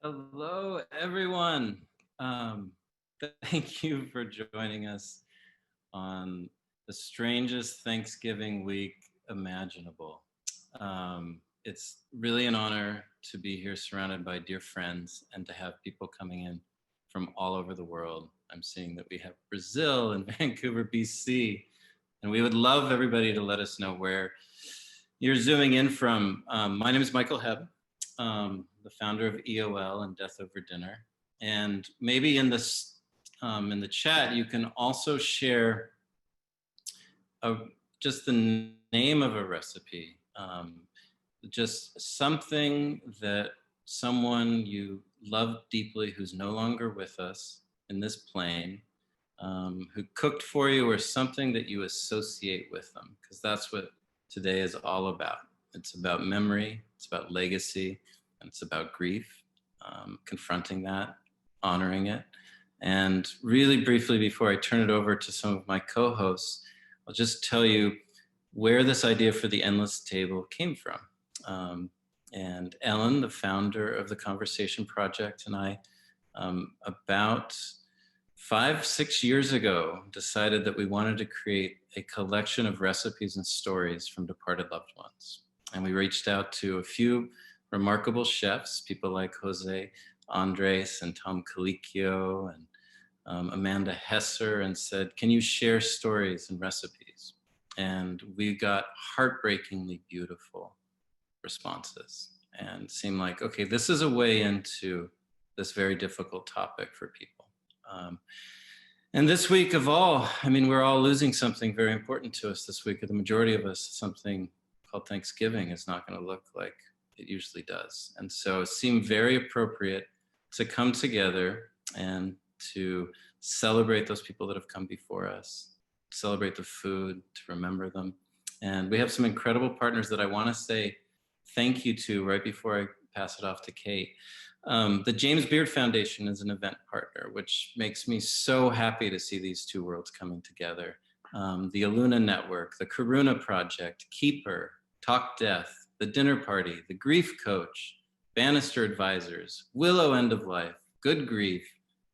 Hello, everyone. Thank you for joining us on the strangest Thanksgiving week imaginable. It's really an honor to be here surrounded by dear friends and to have people coming in from all over the world. I'm seeing that we have Brazil and Vancouver, BC, and we would love everybody to let us know where you're zooming in from. My name is Michael Hebb. The founder of EOL and Death Over Dinner. And maybe in this, in the chat, you can also share just the name of a recipe, just something that someone you love deeply who's no longer with us in this plane, who cooked for you, or something that you associate with them, because that's what today is all about. It's about memory, it's about legacy, and it's about grief, confronting that, honoring it. And really briefly, before I turn it over to some of my co-hosts, I'll just tell you where this idea for the Endless Table came from. And Ellen, the founder of the Conversation Project, and I, about 5-6 years ago, decided that we wanted to create a collection of recipes and stories from departed loved ones. And we reached out to a few remarkable chefs, people like Jose Andres and Tom Colicchio and Amanda Hesser, and said, can you share stories and recipes? And we got heartbreakingly beautiful responses and seemed like, okay, this is a way into this very difficult topic for people. And this week of all, I mean, we're all losing something very important to us this week, or the majority of us. Something called Thanksgiving is not going to look like it usually does. And so it seemed very appropriate to come together and to celebrate those people that have come before us, celebrate the food, to remember them. And we have some incredible partners that I want to say thank you to right before I pass it off to Kate. The James Beard Foundation is an event partner, which makes me so happy to see these two worlds coming together. The Aluna Network, the Karuna Project, Keeper, Talk Death, The Dinner Party, The Grief Coach, Bannister Advisors, Willow End of Life, Good Grief,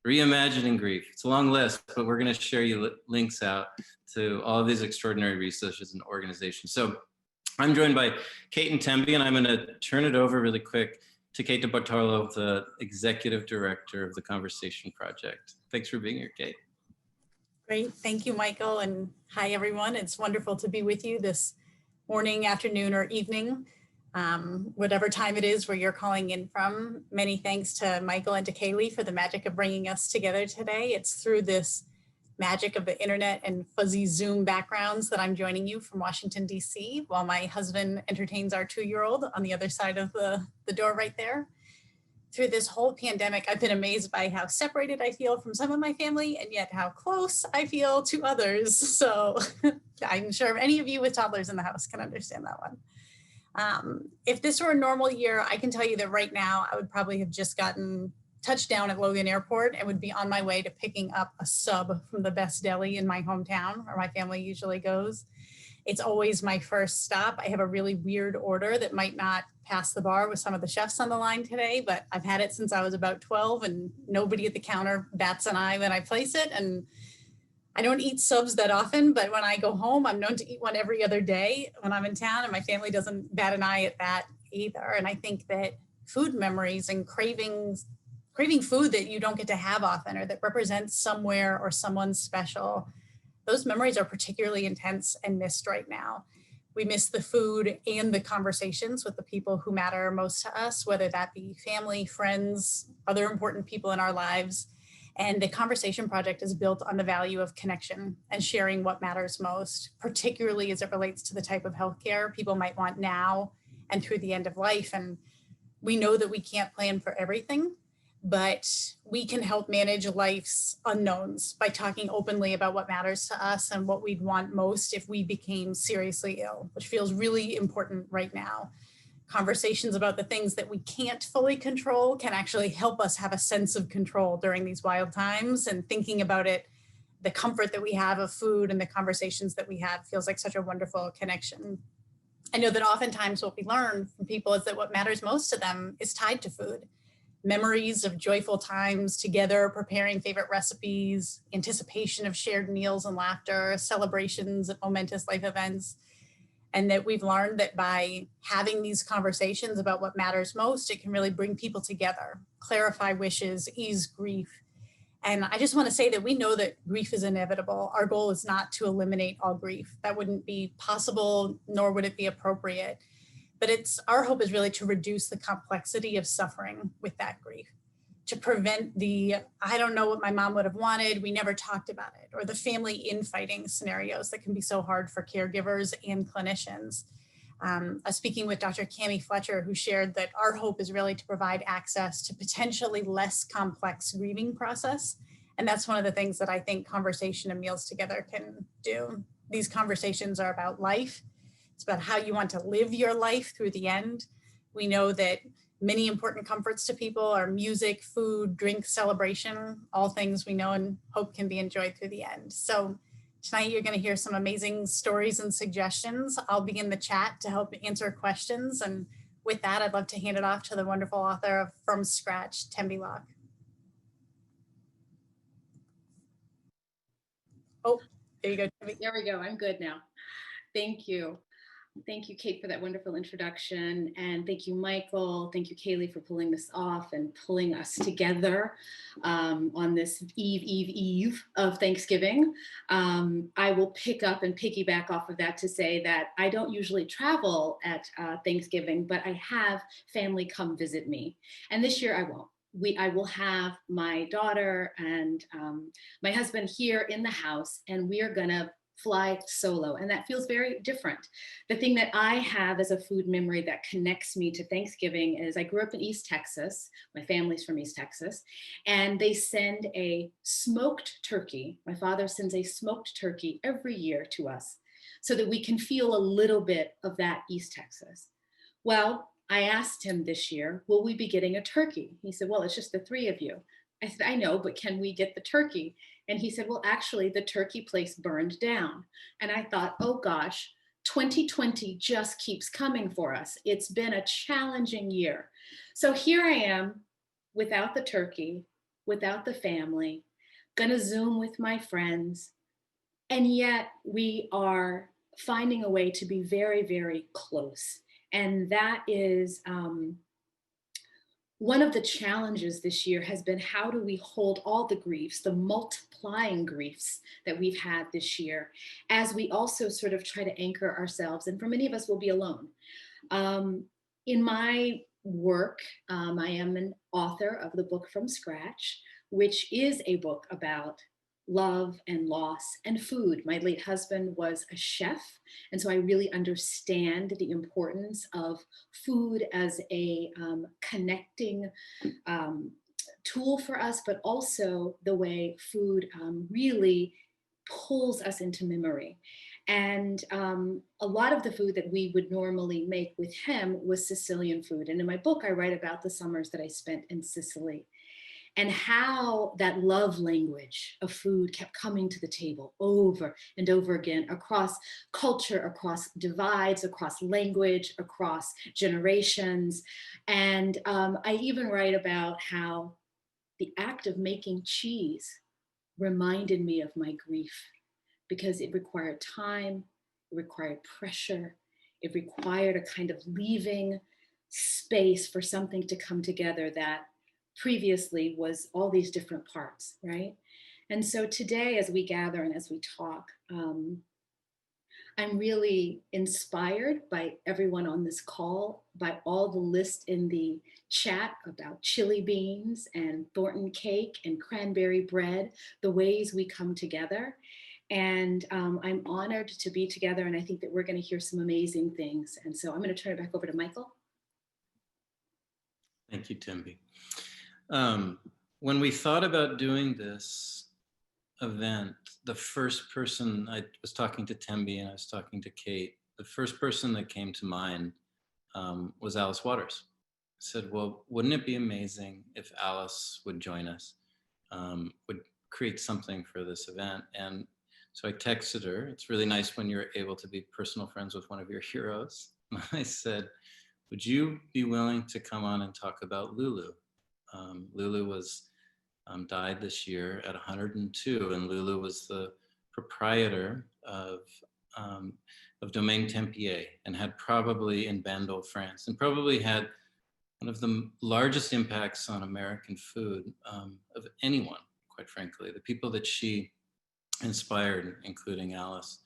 Reimagining Grief. It's a long list, but we're going to share you links out to all of these extraordinary resources and organizations. So I'm joined by Kate and Tembi, and I'm going to turn it over really quick to Kate DeBartolo, the Executive Director of the Conversation Project. Thanks for being here, Kate. Great. Thank you, Michael. And hi, everyone. It's wonderful to be with you this morning, afternoon, or evening, whatever time it is where you're calling in from. Many thanks to Michael and to Kaylee for the magic of bringing us together today. It's through this magic of the internet and fuzzy Zoom backgrounds that I'm joining you from Washington, D.C., while my husband entertains our 2-year-old on the other side of the door right there. Through this whole pandemic, I've been amazed by how separated I feel from some of my family, and yet how close I feel to others. So I'm sure any of you with toddlers in the house can understand that one. If this were a normal year, I can tell you that right now I would probably have just gotten touchdown at Logan Airport and would be on my way to picking up a sub from the best deli in my hometown, where my family usually goes. It's always my first stop. I have a really weird order that might not pass the bar with some of the chefs on the line today, but I've had it since I was about 12, and nobody at the counter bats an eye when I place it. And I don't eat subs that often, but when I go home, I'm known to eat one every other day when I'm in town, and my family doesn't bat an eye at that either. And I think that food memories and craving food that you don't get to have often, or that represents somewhere or someone special, those memories are particularly intense and missed right now. We miss the food and the conversations with the people who matter most to us, whether that be family, friends, other important people in our lives. And the Conversation Project is built on the value of connection and sharing what matters most, particularly as it relates to the type of healthcare people might want now and through the end of life. And we know that we can't plan for everything, but we can help manage life's unknowns by talking openly about what matters to us and what we'd want most if we became seriously ill, which feels really important right now. Conversations about the things that we can't fully control can actually help us have a sense of control during these wild times, and thinking about it, the comfort that we have of food and the conversations that we have feels like such a wonderful connection. I know that oftentimes what we learn from people is that what matters most to them is tied to food. memories of joyful times together, preparing favorite recipes, anticipation of shared meals and laughter, celebrations of momentous life events. And that we've learned that by having these conversations about what matters most, it can really bring people together, clarify wishes, ease grief. And I just want to say that we know that grief is inevitable. Our goal is not to eliminate all grief. That wouldn't be possible, nor would it be appropriate. But our hope is really to reduce the complexity of suffering with that grief, to prevent the, I don't know what my mom would have wanted, we never talked about it, or the family infighting scenarios that can be so hard for caregivers and clinicians. I was speaking with Dr. Cami Fletcher, who shared that our hope is really to provide access to potentially less complex grieving process. And that's one of the things that I think conversation and meals together can do. These conversations are about life. It's about how you want to live your life through the end. We know that many important comforts to people are music, food, drink, celebration, all things we know and hope can be enjoyed through the end. So tonight you're going to hear some amazing stories and suggestions. I'll begin the chat to help answer questions. And with that, I'd love to hand it off to the wonderful author of From Scratch, Tembi Locke. Oh, there you go, Tembi. There we go. I'm good now. Thank you. Thank you, Kate, for that wonderful introduction. And thank you, Michael. Thank you, Kaylee, for pulling this off and pulling us together on this eve of Thanksgiving. I will pick up and piggyback off of that to say that I don't usually travel at Thanksgiving, but I have family come visit me. And this year I won't. I will have my daughter and my husband here in the house, and we are gonna fly solo, and that feels very different. The thing that I have as a food memory that connects me to Thanksgiving is I grew up in East Texas. My family's from East Texas, and they send a smoked turkey. My father sends a smoked turkey every year to us so that we can feel a little bit of that East Texas. Well, I asked him this year, will we be getting a turkey? He said, well, it's just the three of you. I said, I know, but can we get the turkey? And he said, well, actually, the turkey place burned down. And I thought, oh gosh, 2020 just keeps coming for us. It's been a challenging year. So here I am without the turkey, without the family, gonna Zoom with my friends. And yet we are finding a way to be very, very close. And that is, one of the challenges this year has been, how do we hold all the griefs, the multiplying griefs that we've had this year, as we also sort of try to anchor ourselves, and for many of us will be alone. In my work, I am an author of the book From Scratch, which is a book about love and loss and food. My late husband was a chef, and so I really understand the importance of food as a connecting tool for us, but also the way food really pulls us into memory. And a lot of the food that we would normally make with him was Sicilian food. And in my book, I write about the summers that I spent in Sicily, and how that love language of food kept coming to the table over and over again, across culture, across divides, across language, across generations. And I even write about how the act of making cheese reminded me of my grief, because it required time, it required pressure, it required a kind of leaving space for something to come together that previously was all these different parts, right? And so today, as we gather and as we talk, I'm really inspired by everyone on this call, by all the lists in the chat about chili beans and Thornton cake and cranberry bread, the ways we come together. And I'm honored to be together, and I think that we're going to hear some amazing things. And so I'm going to turn it back over to Michael. Thank you, Tembi. When we thought about doing this event, the first person, I was talking to Tembi and I was talking to Kate, the first person that came to mind was Alice Waters. I said, well, wouldn't it be amazing if Alice would join us, would create something for this event? And so I texted her. It's really nice when you're able to be personal friends with one of your heroes. I said, would you be willing to come on and talk about Lulu? Lulu was died this year at 102, and Lulu was the proprietor of Domaine Tempier, and had probably in Bandol, France, and probably had one of the largest impacts on American food of anyone, quite frankly. The people that she inspired, including Alice,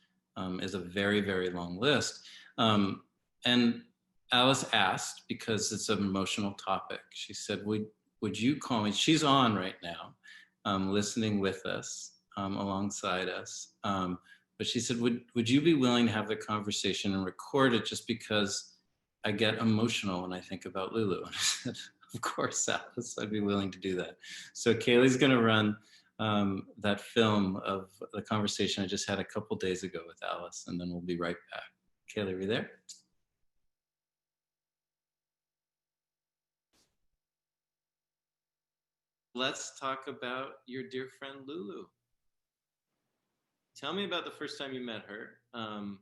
is a very, very long list. And Alice asked, because it's an emotional topic, she said, would you call me? She's on right now, listening with us, alongside us. But she said, would you be willing to have the conversation and record it, just because I get emotional when I think about Lulu? And I said, of course, Alice, I'd be willing to do that. So Kaylee's gonna run that film of the conversation I just had a couple days ago with Alice, and then we'll be right back. Kaylee, are you there? Let's talk about your dear friend Lulu. Tell me about the first time you met her. And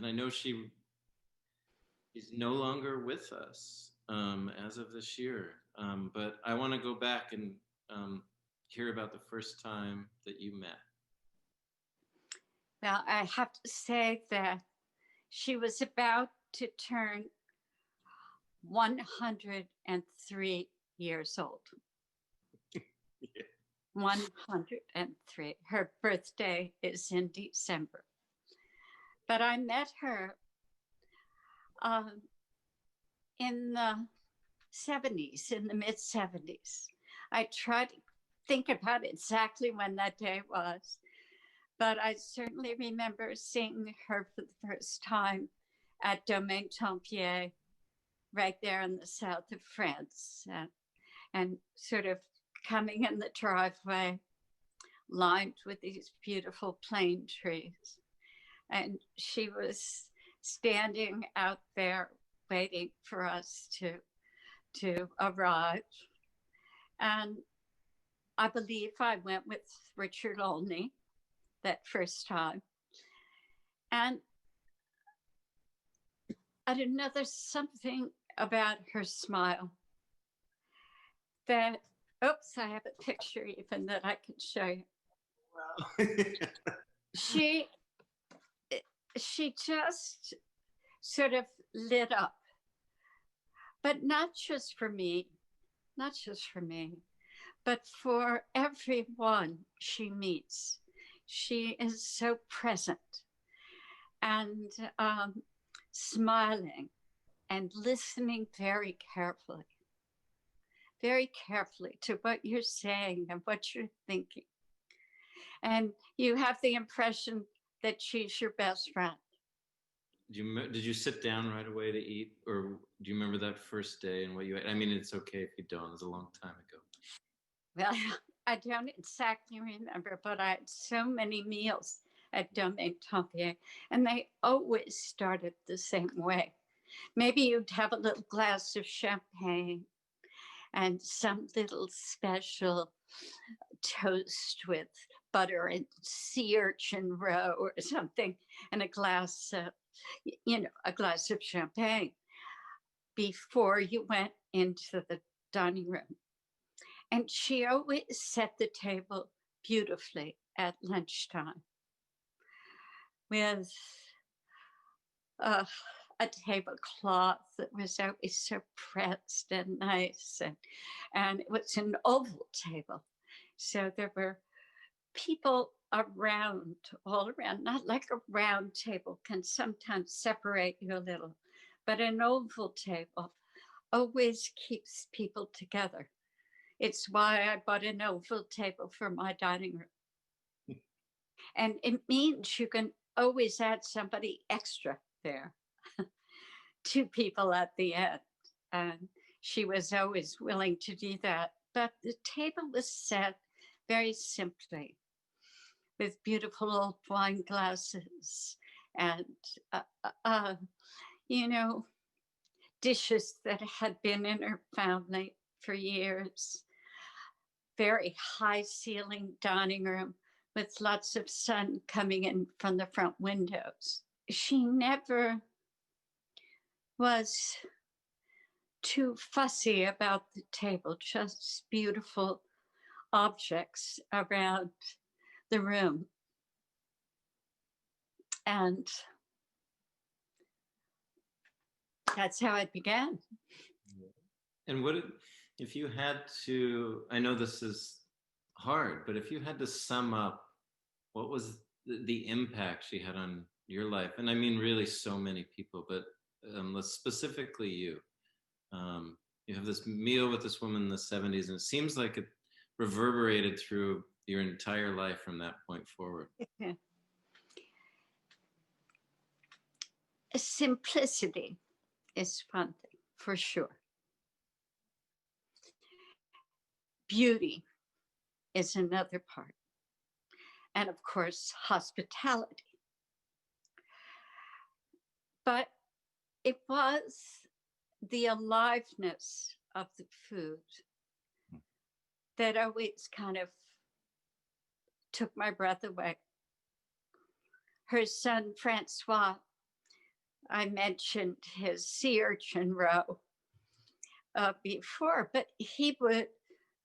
I know she's no longer with us as of this year, but I want to go back and hear about the first time that you met. Well, I have to say that she was about to turn 103 years old. Yeah. 103. Her birthday is in December. But I met her in the 70s, in the mid 70s. I tried to think about exactly when that day was, but I certainly remember seeing her for the first time at Domaine Tempier, right there in the south of France, and sort of coming in the driveway lined with these beautiful plane trees. And she was standing out there waiting for us to arrive. And I believe I went with Richard Olney that first time. And I don't know, there's something about her smile that, oops, I have a picture even that I can show you. Wow. She just sort of lit up, but not just for me, but for everyone she meets. She is so present and smiling and listening very carefully to what you're saying and what you're thinking. And you have the impression that she's your best friend. Did you sit down right away to eat, or do you remember that first day and what you ate? I mean, it's okay if you don't. It was a long time ago. Well, I don't exactly remember, but I had so many meals at Domaine Tempier, and they always started the same way. Maybe you'd have a little glass of champagne and some little special toast with butter and sea urchin roe or something, and a glass of champagne before you went into the dining room. And she always set the table beautifully at lunchtime with a tablecloth that was always so pressed and nice, and it was an oval table. So there were people around, all around, not like a round table can sometimes separate you a little, but an oval table always keeps people together. It's why I bought an oval table for my dining room. And it means you can always add somebody extra there. 2 people at the end. And she was always willing to do that. But the table was set very simply with beautiful old wine glasses and, dishes that had been in her family for years. Very high ceiling dining room with lots of sun coming in from the front windows. She never was too fussy about the table, just beautiful objects around the room. And that's how it began. And what if you had to, I know this is hard, but if you had to sum up what was the impact she had on your life, and I mean really so many people, but let's specifically you. You have this meal with this woman in the 70s, and it seems like it reverberated through your entire life from that point forward. Yeah. Simplicity is one thing, for sure. Beauty is another part. And of course, hospitality. But it was the aliveness of the food that always kind of took my breath away. Her son, Francois, I mentioned his sea urchin roe before, but he would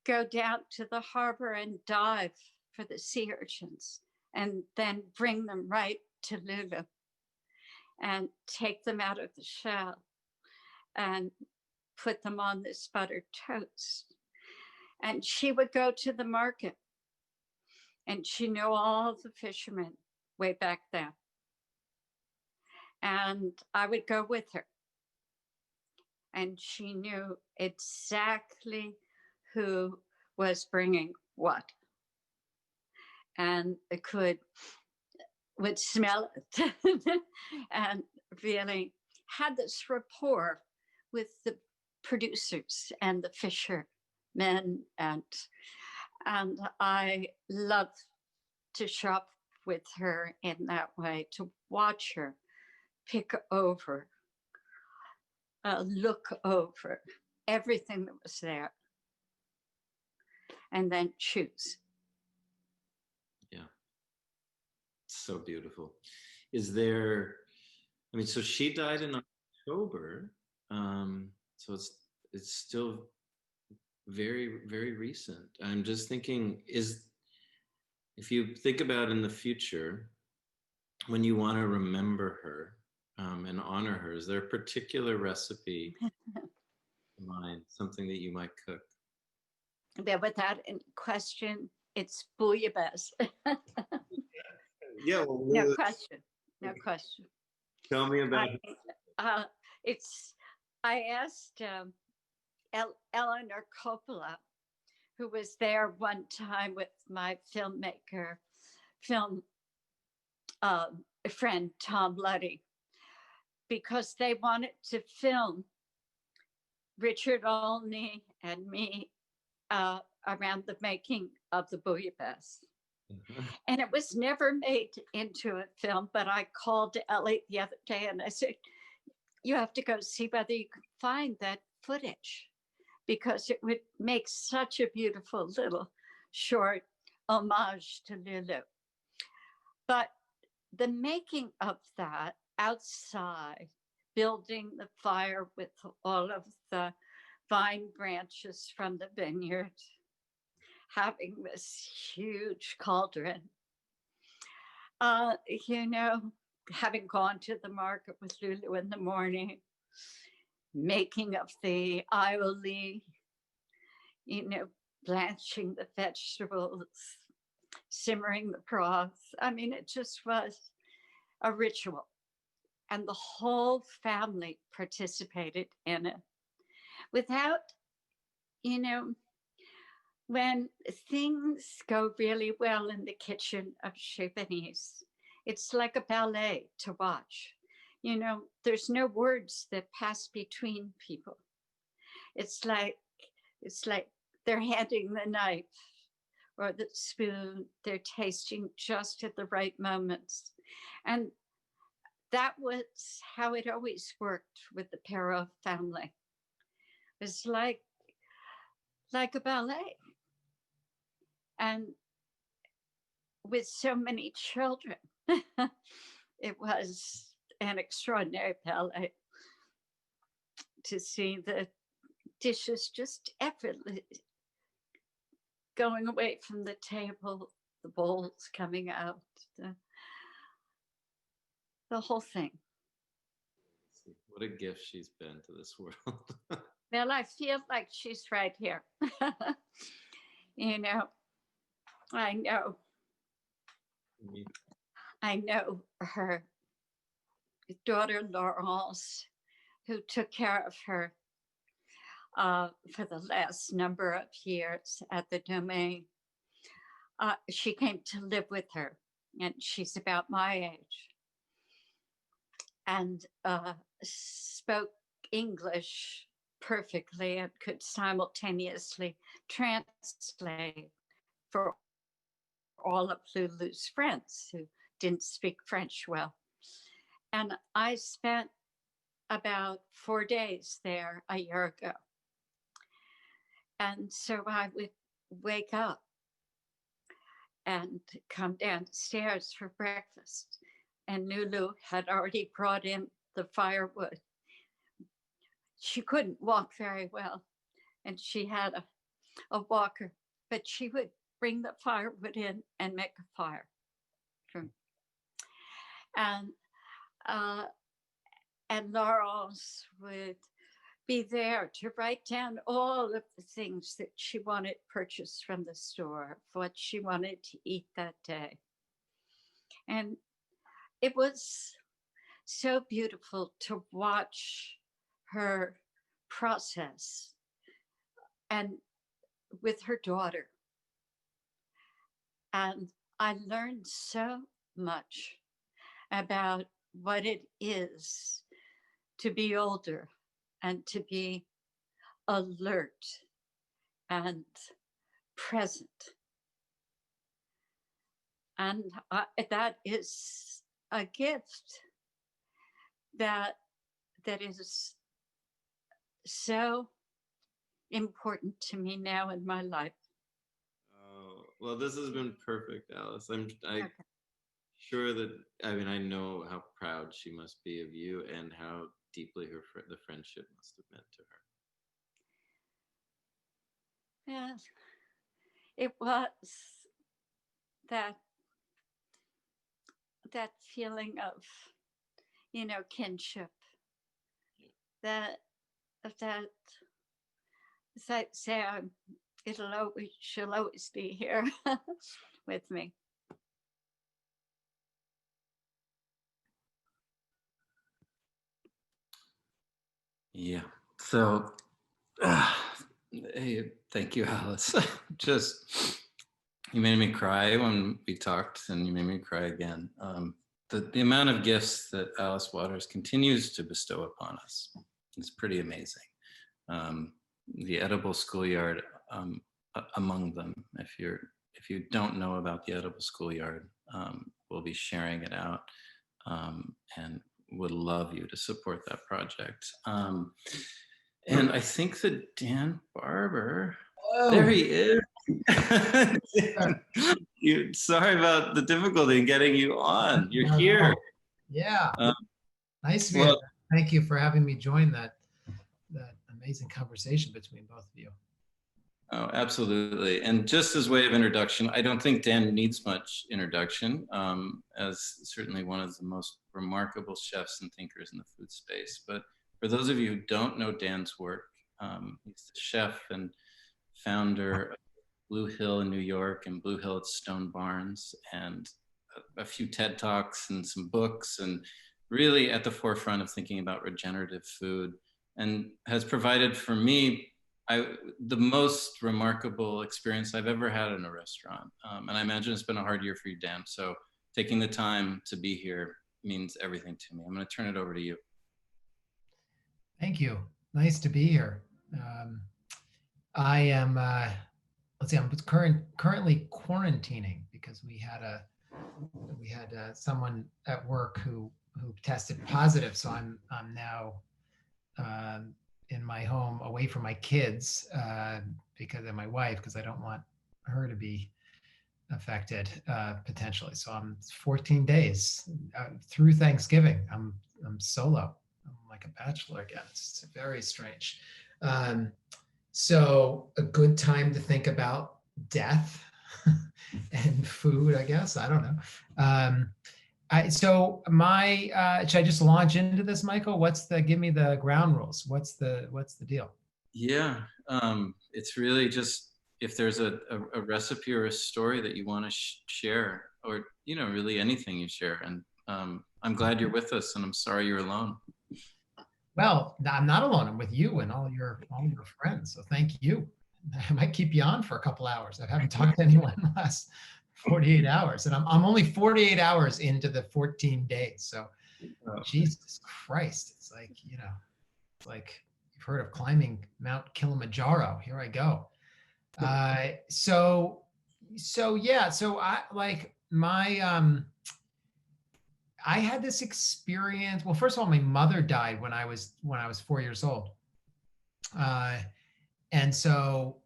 go down to the harbor and dive for the sea urchins and then bring them right to Lulu and take them out of the shell and put them on this buttered toast. And she would go to the market, and she knew all the fishermen way back then. And I would go with her. And she knew exactly who was bringing what. And would smell it and really had this rapport with the producers and the fishermen. And I love to shop with her in that way, to watch her pick over, look over everything that was there, and then choose. Yeah. So beautiful. Is there, I mean, so she died in October. So it's still very, very recent. I'm just thinking, if you think about in the future, when you want to remember her and honor her, is there a particular recipe in mind, something that you might cook? But without any question, it's bouillabaisse. Yeah, well, No question. No question. Tell me about it. I asked Eleanor Coppola, who was there one time with my film friend Tom Luddy, because they wanted to film Richard Olney and me around the making of the bouillabaisse. And it was never made into a film, but I called Ellie the other day and I said, you have to go see whether you can find that footage, because it would make such a beautiful little short homage to Lulu. But the making of that outside, building the fire with all of the vine branches from the vineyard, having this huge cauldron, having gone to the market with Lulu in the morning, making of the aioli, blanching the vegetables, simmering the broth. I mean, it just was a ritual. And the whole family participated in it. Without, when things go really well in the kitchen of Chez Benise, it's like a ballet to watch. There's no words that pass between people. It's like they're handing the knife or the spoon, they're tasting just at the right moments. And that was how it always worked with the Perrault family. It was like a ballet. And with so many children, it was an extraordinary ballet to see the dishes just effortlessly going away from the table, the bowls coming out, the whole thing. What a gift she's been to this world. Well, I feel like she's right here. You know, I know her daughter Laurence, who took care of her for the last number of years at the Domain. She came to live with her, and she's about my age, and spoke English perfectly and could simultaneously translate for all of Lulu's friends who didn't speak French well. And I spent about 4 days there a year ago. And so I would wake up and come downstairs for breakfast. And Lulu had already brought in the firewood. She couldn't walk very well, and she had a walker, but she would bring the firewood in and make a fire. And Laurence would be there to write down all of the things that she wanted purchased from the store, what she wanted to eat that day. And it was so beautiful to watch her process, and with her daughter. And I learned so much about what it is to be older and to be alert and present. And that is a gift that is so important to me now in my life. Oh, well, this has been perfect, Alice. I'm Okay. sure that, I mean, I know how proud she must be of you and how deeply the friendship must have meant to her. Yeah, it was that feeling of, kinship. Yeah. That as I say, she'll always be here with me. Yeah. So, hey, thank you, Alice. Just, you made me cry when we talked, and you made me cry again. The amount of gifts that Alice Waters continues to bestow upon us is pretty amazing. The Edible Schoolyard among them. If you don't know about the Edible Schoolyard, we'll be sharing it out, and would love you to support that project. And I think that Dan Barber, there he is. Sorry about the difficulty in getting you on. You're here. Yeah, nice to be here. Thank you for having me join that amazing conversation between both of you. Oh, absolutely. And just as way of introduction, I don't think Dan needs much introduction, as certainly one of the most remarkable chefs and thinkers in the food space. But for those of you who don't know Dan's work, he's the chef and founder of Blue Hill in New York and Blue Hill at Stone Barns, and a few TED Talks and some books, and really at the forefront of thinking about regenerative food, and has provided for me the most remarkable experience I've ever had in a restaurant. And I imagine it's been a hard year for you, Dan. So taking the time to be here means everything to me. I'm going to turn it over to you. Thank you. Nice to be here. I am, let's see, I'm currently quarantining because we had someone at work who tested positive. So I'm now in my home away from my kids because of my wife, because I don't want her to be affected potentially. So I'm 14 days through Thanksgiving. I'm solo. I'm like a bachelor again. It's very strange. So a good time to think about death and food, I guess. I don't know. So should I just launch into this, Michael? Give me the ground rules. What's the deal? Yeah, it's really just if there's a recipe or a story that you want to share, or really anything you share. And I'm glad you're with us, and I'm sorry you're alone. Well, I'm not alone. I'm with you and all your friends. So thank you. I might keep you on for a couple hours. I haven't talked to anyone in the last 48 hours, and I'm only 48 hours into the 14 days. So, Jesus Christ, it's like like you've heard of climbing Mount Kilimanjaro. Here I go. So I like my I had this experience. Well, first of all, my mother died when I was 4 years old, and so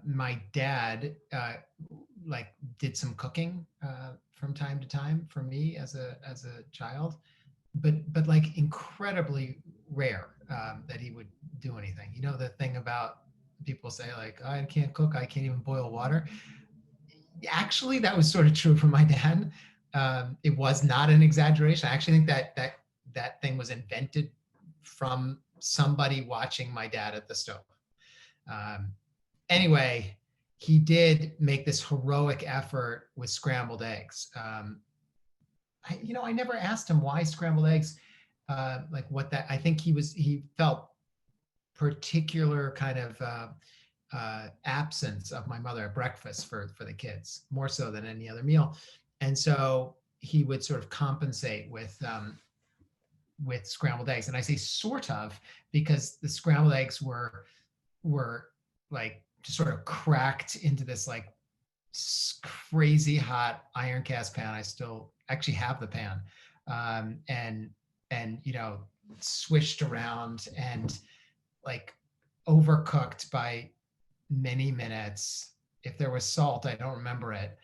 my dad like did some cooking from time to time for me as a child, but like incredibly rare that he would do anything. You know, the thing about people say like, I can't cook, I can't even boil water. Actually, that was sort of true for my dad. It was not an exaggeration. I actually think that thing was invented from somebody watching my dad at the stove. Anyway, he did make this heroic effort with scrambled eggs. I never asked him why scrambled eggs, like what that, I think he felt particular kind of absence of my mother at breakfast for the kids, more so than any other meal. And so he would sort of compensate with scrambled eggs. And I say sort of because the scrambled eggs were like just sort of cracked into this like crazy hot iron cast pan. I still actually have the pan, and swished around and like overcooked by many minutes. If there was salt, I don't remember it.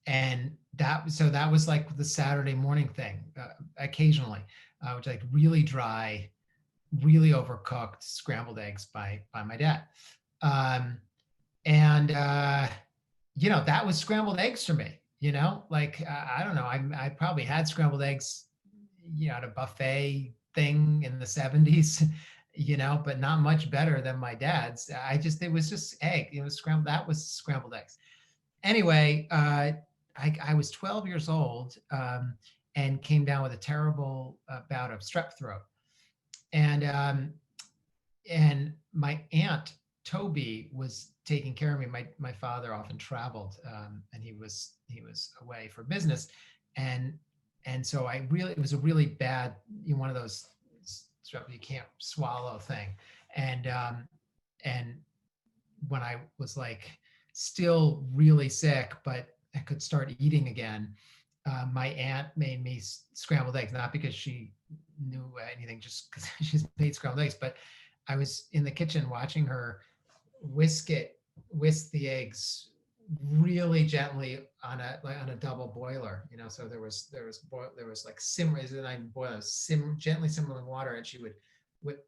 And that was like the Saturday morning thing, occasionally, which like really dry, really overcooked scrambled eggs by my dad. That was scrambled eggs for me, like, I don't know. I probably had scrambled eggs, at a buffet thing in the 70s, but not much better than my dad's. It was just egg. It was scrambled. That was scrambled eggs. Anyway, I was 12 years old and came down with a terrible bout of strep throat. And my aunt Toby was taking care of me. My father often traveled, and he was away for business, and so it was a really bad, one of those strep you can't swallow thing, and when I was like still really sick, but I could start eating again, my aunt made me scrambled eggs, not because she knew anything, just because she's made scrambled eggs, but I was in the kitchen watching her whisk the eggs really gently on a double boiler, so there was like gently simmering water, and she would whip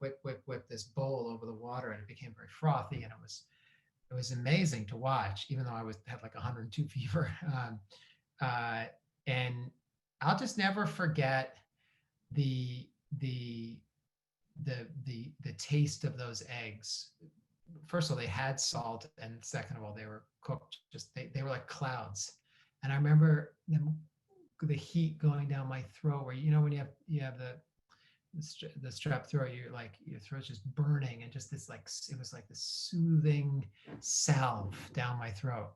this bowl over the water, and it became very frothy, and it was amazing to watch, even though I had like 102 fever. And I'll just never forget the taste of those eggs. First of all, they had salt, and second of all, they were cooked. They were like clouds. And I remember the heat going down my throat, where when you have the strep throat, your throat's just burning, and just this like, it was like this soothing salve down my throat.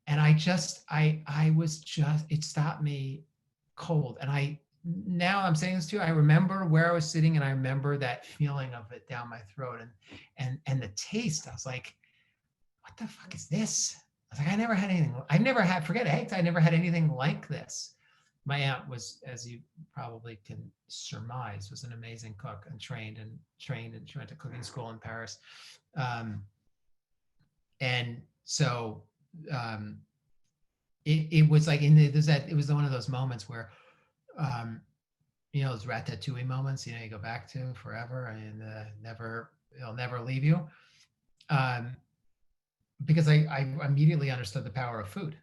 And it stopped me cold. And now I'm saying this too, I remember where I was sitting, and I remember that feeling of it down my throat, and the taste. I was like, what the fuck is this? I was like, forget eggs, I never had anything like this. My aunt was, as you probably can surmise, was an amazing cook, and trained, and she went to cooking school in Paris. And so it was like it was one of those moments where those ratatouille moments, you go back to forever and it'll never leave you. Because I immediately understood the power of food.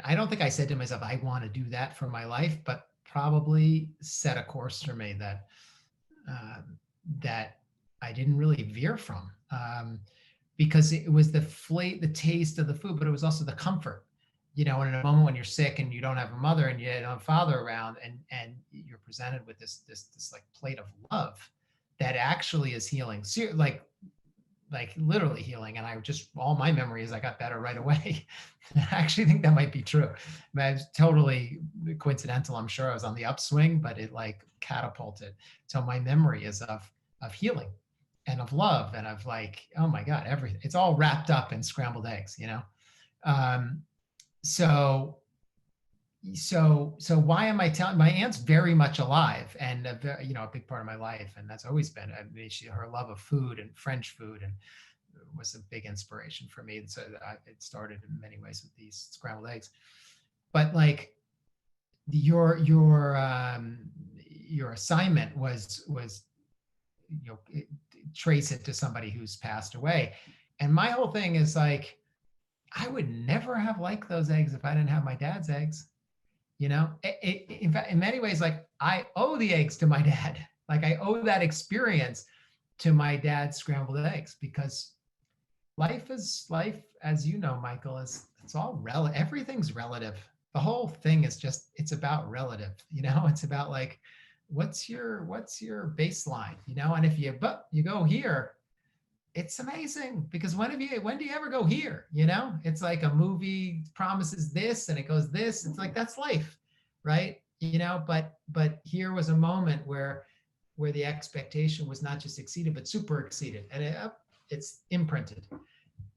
I don't think I said to myself, I want to do that for my life, but probably set a course for me that that I didn't really veer from, because it was the taste of the food, but it was also the comfort. And in a moment when you're sick and you don't have a mother and you don't have a father around, and you're presented with this like plate of love that actually is healing, like literally healing. And all my memory is I got better right away. I actually think that might be true. It was totally coincidental. I'm sure I was on the upswing, but it like catapulted. So my memory is of healing and of love and of like, oh my God, everything. It's all wrapped up in scrambled eggs, So why am I telling? My aunt's very much alive and a big part of my life, and that's always been. Her love of food and French food and was a big inspiration for me. So it started in many ways with these scrambled eggs. But like your assignment was trace it to somebody who's passed away, and my whole thing is like, I would never have liked those eggs if I didn't have my dad's eggs. In fact, in many ways, like I owe the eggs to my dad. Like I owe that experience to my dad's scrambled eggs, because life, as you know, Michael, it's all relative. Everything's relative. The whole thing is it's about relative, it's about like, what's your baseline, and if you go here, it's amazing, because when do you ever go here? It's like a movie promises this and it goes this. It's like, that's life, right? But here was a moment where the expectation was not just exceeded, but super exceeded, and it's imprinted.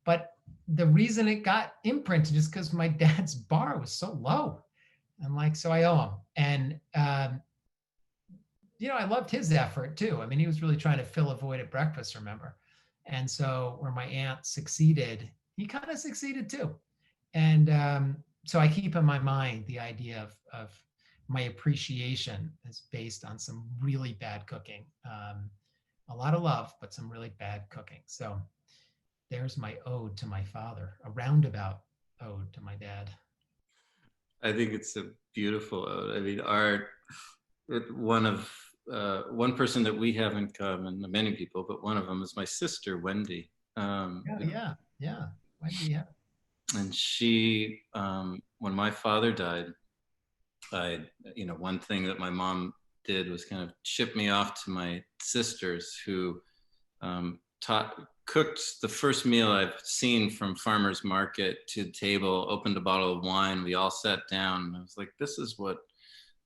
But the reason it got imprinted is because my dad's bar was so low, and like, so I owe him. And I loved his effort too. I mean, he was really trying to fill a void at breakfast, remember? And so where my aunt succeeded, he kind of succeeded too. And so I keep in my mind the idea of my appreciation is based on some really bad cooking. A lot of love, but some really bad cooking. So there's my ode to my father, a roundabout ode to my dad. I think it's a beautiful ode. I mean, one person that we have in common, many people, but one of them is my sister, Wendy. Yeah. Wendy, yeah. And she, when my father died, one thing that my mom did was kind of ship me off to my sisters, who cooked the first meal I've seen from farmer's market to the table, opened a bottle of wine. We all sat down, and I was like, this is what,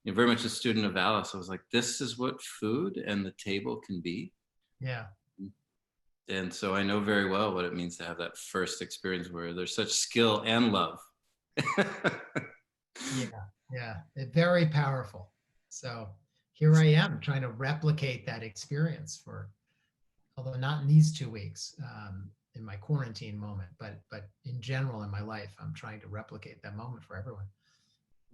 very much a student of Alice. I was like, this is what food and the table can be. Yeah. And so I know very well what it means to have that first experience where there's such skill and love. Yeah, very powerful. So here I am trying to replicate that experience although not in these 2 weeks, in my quarantine moment, but in general in my life, I'm trying to replicate that moment for everyone.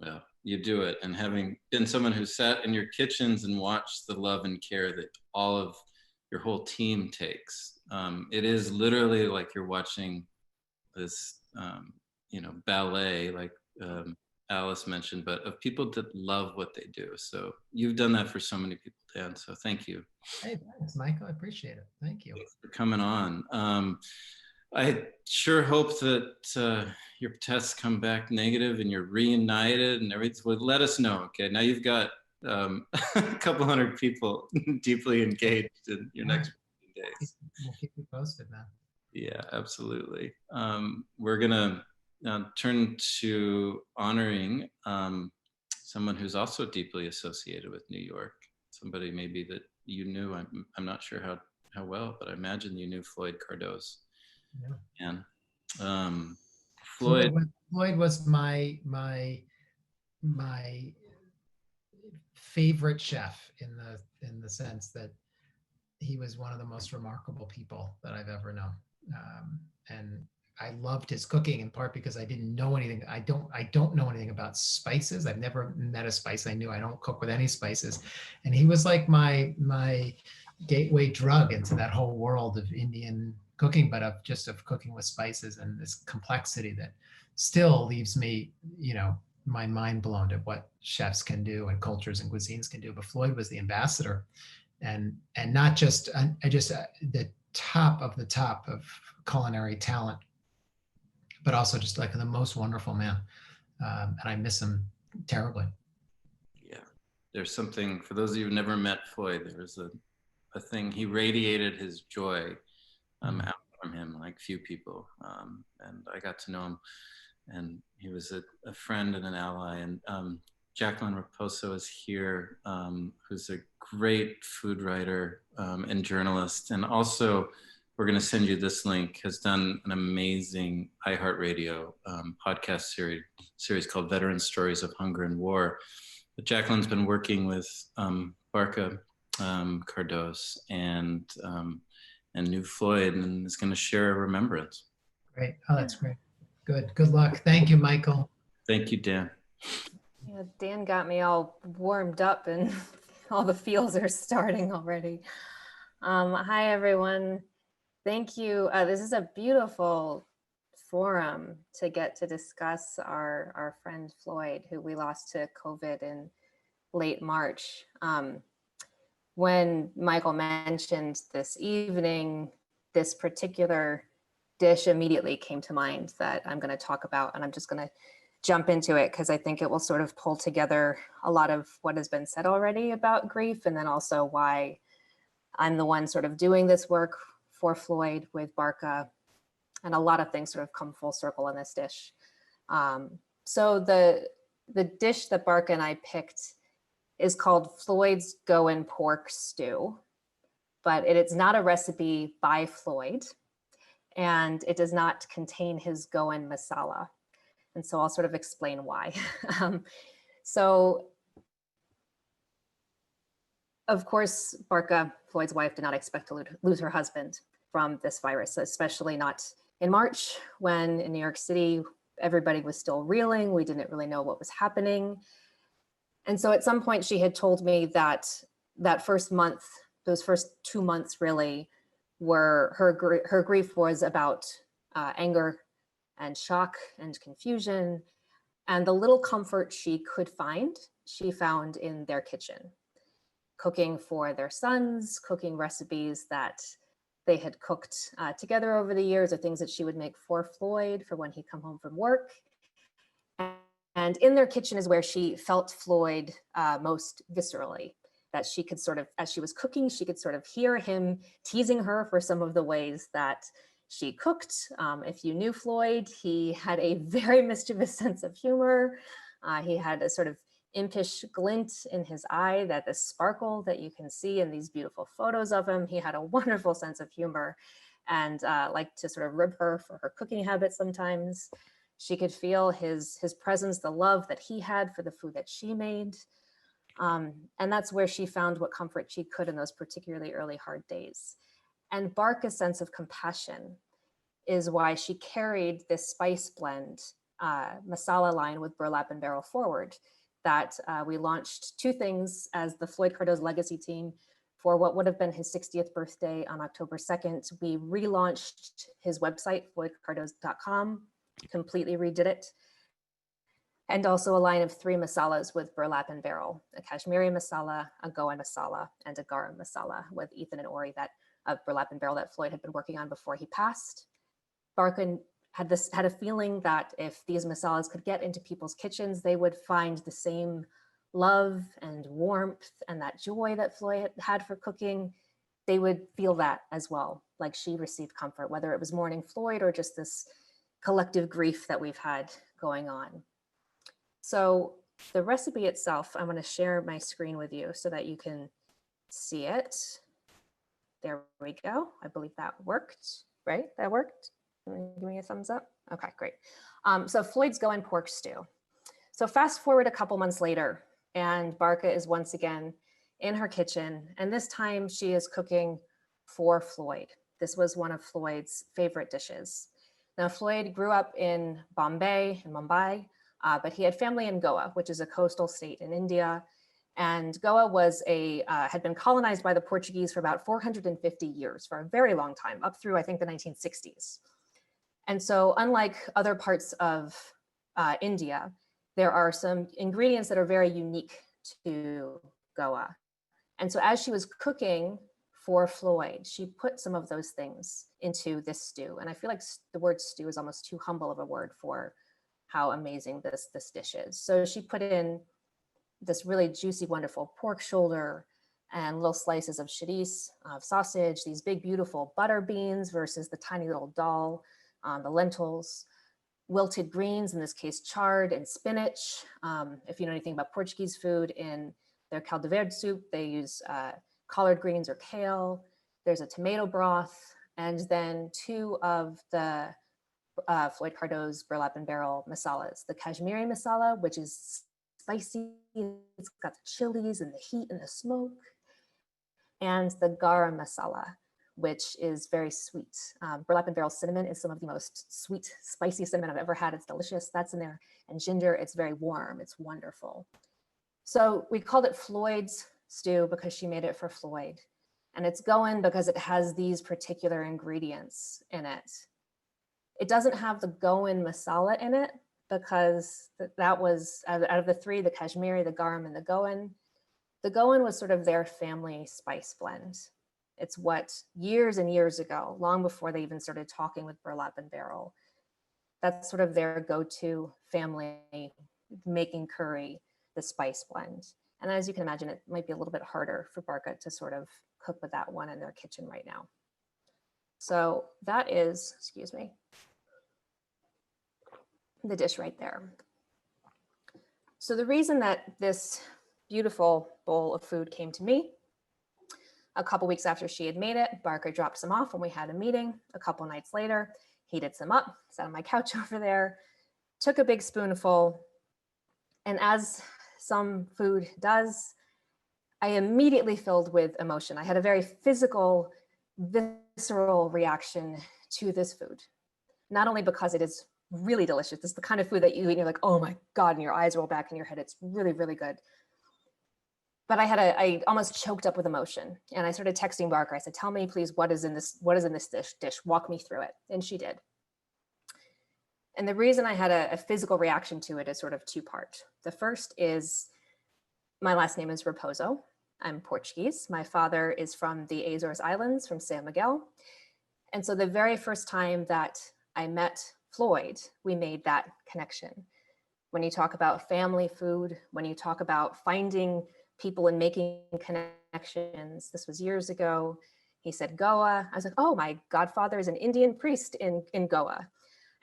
Well, you do it. And having been someone who sat in your kitchens and watched the love and care that all of your whole team takes, it is literally like you're watching this, ballet, like Alice mentioned, but of people that love what they do. So you've done that for so many people, Dan. So thank you. Hey, thanks, Michael. I appreciate it. Thank you. Thanks for coming on. I sure hope that your tests come back negative and you're reunited and everything. Well, let us know. Okay. Now you've got a couple hundred people deeply engaged in your next days. We'll keep you posted, man. Yeah, absolutely. We're going to turn to honoring someone who's also deeply associated with New York. Somebody maybe that you knew. I'm not sure how well, but I imagine you knew Floyd Cardoz. Yeah. And Floyd was my favorite chef in the sense that he was one of the most remarkable people that I've ever known. And I loved his cooking, in part because I didn't know anything. I don't know anything about spices. I've never met a spice I knew. I don't cook with any spices. And he was like my gateway drug into that whole world of Indian cooking, but of cooking with spices and this complexity that still leaves me, my mind blown at what chefs can do and cultures and cuisines can do. But Floyd was the ambassador, and not just the top of the top of culinary talent, but also just like the most wonderful man. And I miss him terribly. Yeah, there's something, for those of you who've never met Floyd, there was a thing, he radiated his joy out from him like few people. And I got to know him, and he was a friend and an ally. And Jaqueline Raposo is here, who's a great food writer and journalist. And also, we're going to send you this link, has done an amazing iHeartRadio podcast series called Veteran Stories of Hunger and War. But Jaqueline's been working with Alica Cardoz and knew Floyd, and is going to share a remembrance. Great. Oh, that's great. Good luck. Thank you, Michael. Thank you, Dan. Yeah, Dan got me all warmed up and all the feels are starting already. Hi, everyone. Thank you. This is a beautiful forum to get to discuss our friend Floyd, who we lost to COVID in late March. When Michael mentioned this evening, this particular dish immediately came to mind that I'm going to talk about, and I'm just going to jump into it because I think it will sort of pull together a lot of what has been said already about grief, and then also why I'm the one sort of doing this work for Floyd with Barca, and a lot of things sort of come full circle in this dish. So the dish that Barca and I picked is called Floyd's Goan Pork Stew, but it's not a recipe by Floyd, and it does not contain his Goan masala. And so I'll sort of explain why. So, of course, Barca, Floyd's wife, did not expect to lose her husband from this virus, especially not in March, when in New York City, everybody was still reeling. We didn't really know what was happening. And so at some point she had told me that first month, those first 2 months really, were her grief was about anger and shock and confusion, and the little comfort she could find, she found in their kitchen, cooking for their sons, cooking recipes that they had cooked together over the years, or things that she would make for Floyd for when he'd come home from work. And in their kitchen is where she felt Floyd most viscerally, that she could sort of, as she was cooking, she could sort of hear him teasing her for some of the ways that she cooked. If you knew Floyd, he had a very mischievous sense of humor. He had a sort of impish glint in his eye, that the sparkle that you can see in these beautiful photos of him. He had a wonderful sense of humor and liked to sort of rib her for her cooking habits sometimes. She could feel his presence, the love that he had for the food that she made. And that's where she found what comfort she could in those particularly early hard days. And Barca's sense of compassion is why she carried this spice blend masala line with Burlap and Barrel forward, that we launched 2 things as the Floyd Cardoz Legacy team for what would have been his 60th birthday on October 2nd. We relaunched his website, floydcardoz.com, completely redid it. And also a line of 3 masalas with Burlap and Barrel, a Kashmiri masala, a Goan masala, and a garam masala with Ethan and Ori, that of Burlap and Barrel that Floyd had been working on before he passed. Barca had a feeling that if these masalas could get into people's kitchens, they would find the same love and warmth and that joy that Floyd had for cooking. They would feel that as well, like she received comfort, whether it was mourning Floyd or just this collective grief that we've had going on. So the recipe itself, I'm going to share my screen with you so that you can see it. There we go. I believe that worked, right? That worked. Give me a thumbs up. Okay, great. So Floyd's Goan Pork Stew. So fast forward a couple months later, and Barca is once again in her kitchen, and this time she is cooking for Floyd. This was one of Floyd's favorite dishes. Now, Floyd grew up in Mumbai, but he had family in Goa, which is a coastal state in India. And Goa was had been colonized by the Portuguese for about 450 years, for a very long time, up through, I think, the 1960s. And so unlike other parts of India, there are some ingredients that are very unique to Goa. And so as she was cooking for Floyd, she put some of those things into this stew. And I feel like the word stew is almost too humble of a word for how amazing this dish is. So she put in this really juicy, wonderful pork shoulder and little slices of chorizo, of sausage, these big, beautiful butter beans versus the tiny little dal, the lentils, wilted greens, in this case, chard and spinach. If you know anything about Portuguese food, in their caldo verde soup, they use collard greens or kale. There's a tomato broth, and then 2 of the Floyd Cardoz burlap and barrel masalas. The Kashmiri masala, which is spicy, it's got the chilies and the heat and the smoke, and the garam masala, which is very sweet. Burlap and barrel cinnamon is some of the most sweet, spicy cinnamon I've ever had. It's delicious. That's in there. And ginger, it's very warm. It's wonderful. So we called it Floyd's stew because she made it for Floyd. And it's going because it has these particular ingredients in it. It doesn't have the Goan masala in it because that was, out of the 3, the Kashmiri, the garam, and the Goan was sort of their family spice blend. It's what years and years ago, long before they even started talking with burlap and barrel, that's sort of their go-to family making curry, the spice blend. And as you can imagine, it might be a little bit harder for Barca to sort of cook with that one in their kitchen right now. So that is, excuse me, the dish right there. So the reason that this beautiful bowl of food came to me, a couple weeks after she had made it, Barker dropped some off when we had a meeting. A couple nights later, heated some up, sat on my couch over there, took a big spoonful, and as some food does, I immediately filled with emotion. I had a very physical, visceral reaction to this food. Not only because it is really delicious, it's the kind of food that you eat and you're like, oh my God, and your eyes roll back in your head. It's really, really good. But I almost choked up with emotion. And I started texting Barker. I said, tell me please, what is in this dish? Walk me through it. And she did. And the reason I had a physical reaction to it is sort of 2-part. The first is, my last name is Raposo. I'm Portuguese. My father is from the Azores Islands, from San Miguel. And so the very first time that I met Floyd, we made that connection. When you talk about family food, when you talk about finding people and making connections, this was years ago. He said Goa. I was like, oh, my godfather is an Indian priest in Goa.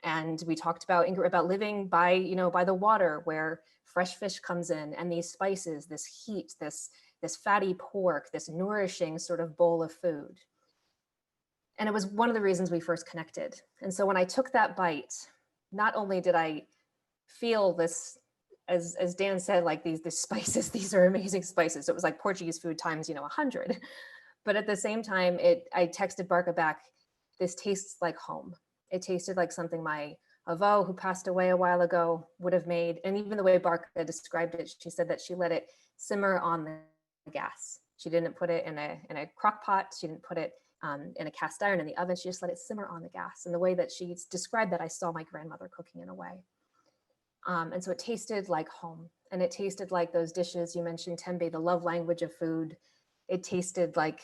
And we talked about living by, by the water where fresh fish comes in, and these spices, this heat, this fatty pork, this nourishing sort of bowl of food. And it was one of the reasons we first connected. And so when I took that bite, not only did I feel this, as Dan said, like these spices, these are amazing spices. It was like Portuguese food times, 100. But at the same time, I texted Barca back, this tastes like home. It tasted like something my avó, who passed away a while ago, would have made. And even the way Barca described it, she said that she let it simmer on the gas. She didn't put it in a crock pot. She didn't put it in a cast iron in the oven. She just let it simmer on the gas. And the way that she described that, I saw my grandmother cooking in a way. And so it tasted like home. And it tasted like those dishes you mentioned, Tembi, the love language of food. It tasted like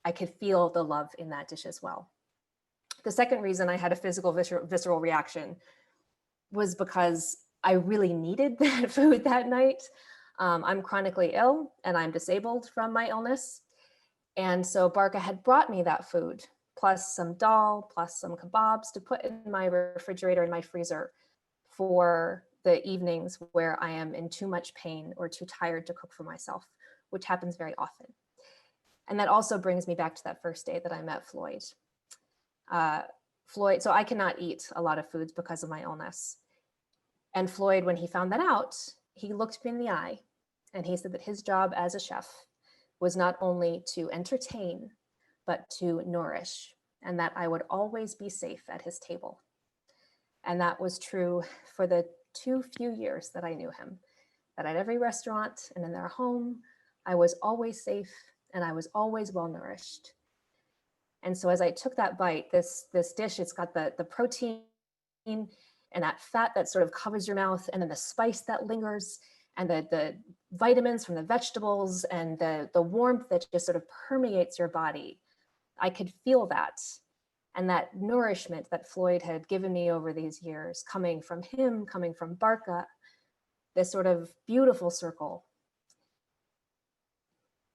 I could feel the love in that dish as well. The second reason I had a physical visceral reaction was because I really needed that food that night. I'm chronically ill and I'm disabled from my illness. And so Barca had brought me that food, plus some dal, plus some kebabs to put in my refrigerator, in my freezer, for the evenings where I am in too much pain or too tired to cook for myself, which happens very often. And that also brings me back to that first day that I met Floyd. Floyd, so I cannot eat a lot of foods because of my illness. And Floyd, when he found that out, he looked me in the eye and he said that his job as a chef was not only to entertain, but to nourish, and that I would always be safe at his table. And that was true for the too few years that I knew him, that at every restaurant and in their home, I was always safe and I was always well nourished. And so as I took that bite, this dish, it's got the protein and that fat that sort of covers your mouth, and then the spice that lingers, and the vitamins from the vegetables, and the warmth that just sort of permeates your body. I could feel that. And that nourishment that Floyd had given me over these years, coming from him, coming from Barca, this sort of beautiful circle.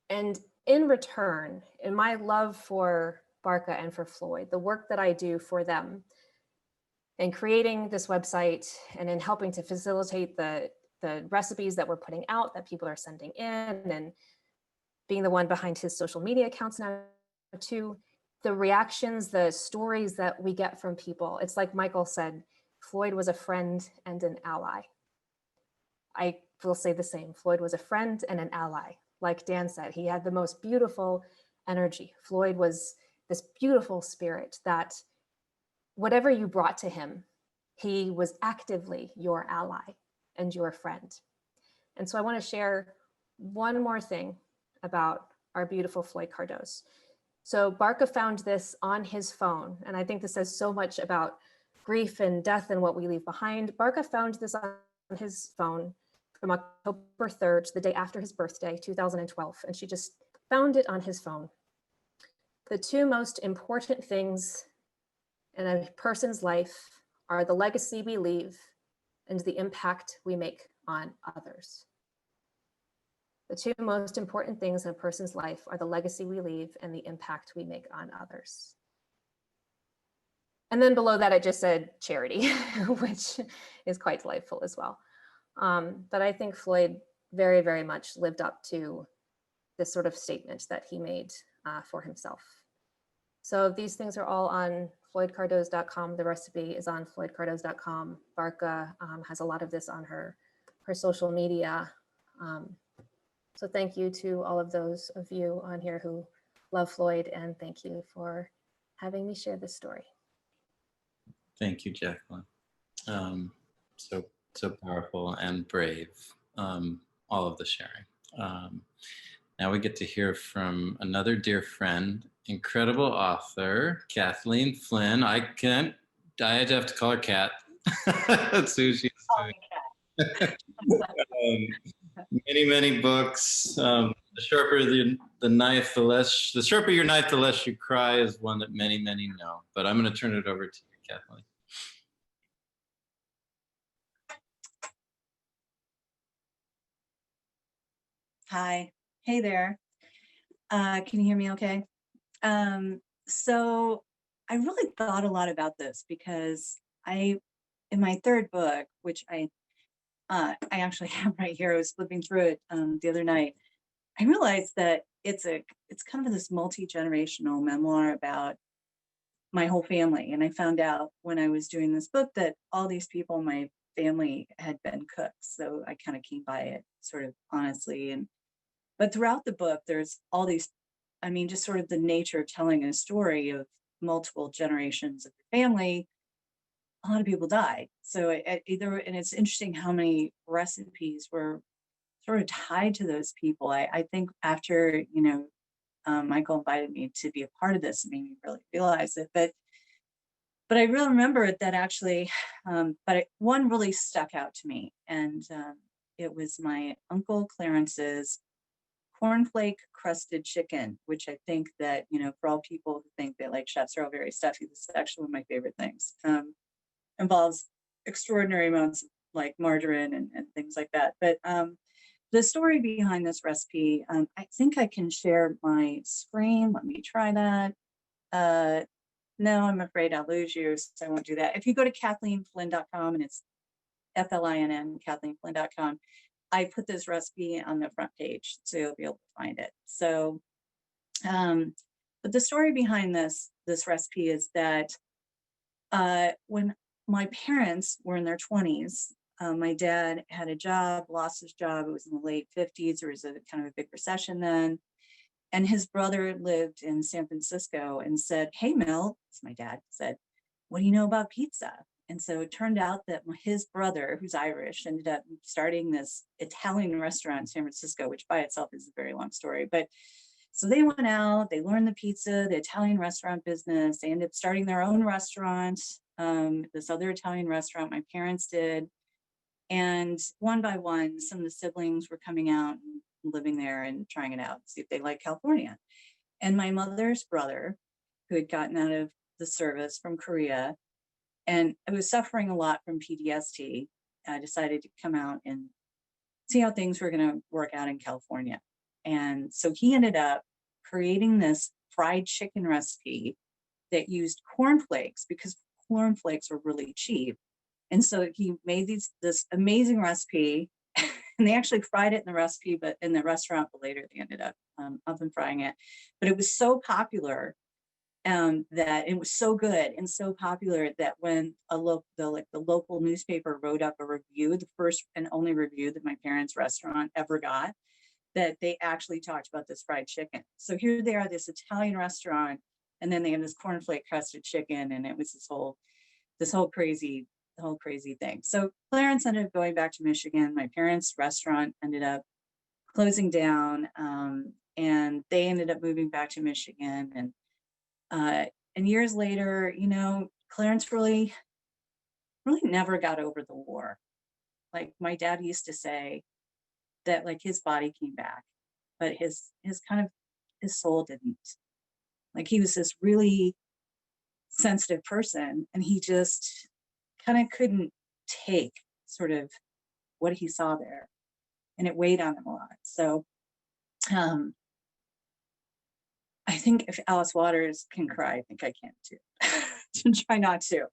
And in return, in my love for Barca and for Floyd, the work that I do for them, in creating this website and in helping to facilitate the recipes that we're putting out, that people are sending in, and being the one behind his social media accounts now too, the reactions, the stories that we get from people, it's like Michael said, Floyd was a friend and an ally. I will say the same. Floyd was a friend and an ally. Like Dan said, he had the most beautiful energy. Floyd was this beautiful spirit that whatever you brought to him, he was actively your ally and your friend. And so I want to share one more thing about our beautiful Floyd Cardoz. So Barca found this on his phone, and I think this says so much about grief and death and what we leave behind. Barca found this on his phone from October 3rd, the day after his birthday, 2012, and she just found it on his phone. The two most important things in a person's life are the legacy we leave and the impact we make on others. The two most important things in a person's life are the legacy we leave and the impact we make on others. And then below that, it just said charity, which is quite delightful as well. But I think Floyd very, very much lived up to this sort of statement that he made for himself. So these things are all on floydcardoz.com. The recipe is on floydcardoz.com. Barca has a lot of this on her social media. So thank you to all of those of you on here who love Floyd, and thank you for having me share this story. Thank you, Jaqueline. So powerful and brave, all of the sharing. Now we get to hear from another dear friend, incredible author, Kathleen Flinn. I have to call her Kat. That's who she's doing. Many books. The sharper the knife, the sharper your knife, the less you cry is one that many know. But I'm going to turn it over to you, Kathleen. Hi. Hey there. Can you hear me okay? So I really thought a lot about this because in my third book, which I actually have right here, I was flipping through it the other night, I realized that it's kind of this multi-generational memoir about my whole family. And I found out when I was doing this book that all these people in my family had been cooks. So I kind of came by it sort of honestly. But throughout the book, there's all these, just sort of the nature of telling a story of multiple generations of the family. A lot of people died. So and it's interesting how many recipes were sort of tied to those people. I think after, Michael invited me to be a part of this, it made me really realize it. But I really remember it that actually, one really stuck out to me. And it was my Uncle Clarence's cornflake crusted chicken, which I think that, for all people who think that like chefs are all very stuffy, this is actually one of my favorite things. Involves extraordinary amounts of like margarine and things like that. But the story behind this recipe, I think I can share my screen. Let me try that. No, I'm afraid I'll lose you, so I won't do that. If you go to KathleenFlinn.com, and it's FLINN, KathleenFlinn.com, I put this recipe on the front page, so you'll be able to find it. So, but the story behind this recipe is that when my parents were in their 20s, my dad had a job, lost his job. It was in the late 50s. There was a kind of a big recession then. And his brother lived in San Francisco and said, "Hey, Milt," my dad said, "what do you know about pizza?" And so it turned out that his brother, who's Irish, ended up starting this Italian restaurant in San Francisco, which by itself is a very long story. But so they went out, they learned the pizza, the Italian restaurant business. They ended up starting their own restaurant, this other Italian restaurant my parents did. And one by one, some of the siblings were coming out and living there and trying it out, see if they like California. And my mother's brother, who had gotten out of the service from Korea, and I was suffering a lot from PTSD, I decided to come out and see how things were going to work out in California. And so he ended up creating this fried chicken recipe that used cornflakes because cornflakes were really cheap. And so he made this amazing recipe, and they actually fried it in the recipe, but in the restaurant, but later they ended up oven frying it. But it was so popular that it was so good and so popular that when the local newspaper wrote up a review, the first and only review that my parents' restaurant ever got, that they actually talked about this fried chicken. So here they are, this Italian restaurant, and then they have this cornflake crusted chicken, and it was this whole crazy thing. So Clarence ended up going back to Michigan. My parents' restaurant ended up closing down, and they ended up moving back to Michigan. And years later, you know, Clarence really never got over the war. Like my dad used to say that like his body came back, but his soul didn't. Like he was this really sensitive person, and he just kind of couldn't take sort of what he saw there, and it weighed on him a lot. So I think if Alice Waters can cry, I think I can too. Try not to.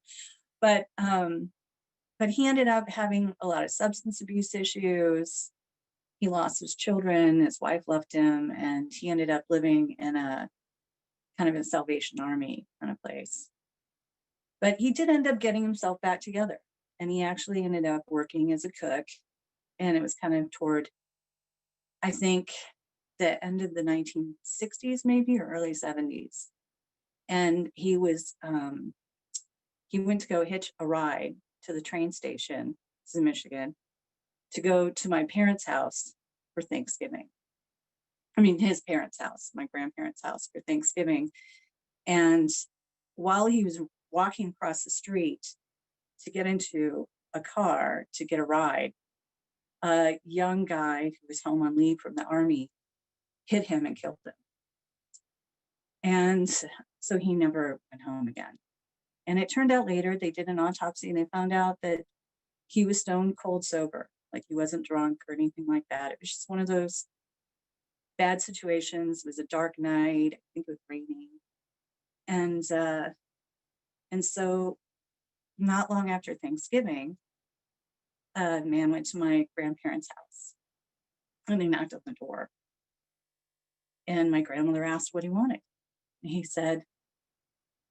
But he ended up having a lot of substance abuse issues. He lost his children, his wife left him, and he ended up living in a kind of a Salvation Army kind of place. But he did end up getting himself back together, and he actually ended up working as a cook. And it was kind of toward, I think, the end of the 1960s, maybe, or early 70s. And he went to go hitch a ride to the train station in Michigan to go to my parents' house for Thanksgiving. I mean, his parents' house, my grandparents' house for Thanksgiving. And while he was walking across the street to get into a car to get a ride, a young guy who was home on leave from the Army hit him and killed him. And so he never went home again. And it turned out later, they did an autopsy and they found out that he was stone cold sober. Like he wasn't drunk or anything like that. It was just one of those bad situations. It was a dark night. I think it was raining. And so not long after Thanksgiving, a man went to my grandparents' house and they knocked on the door. And my grandmother asked what he wanted. And he said,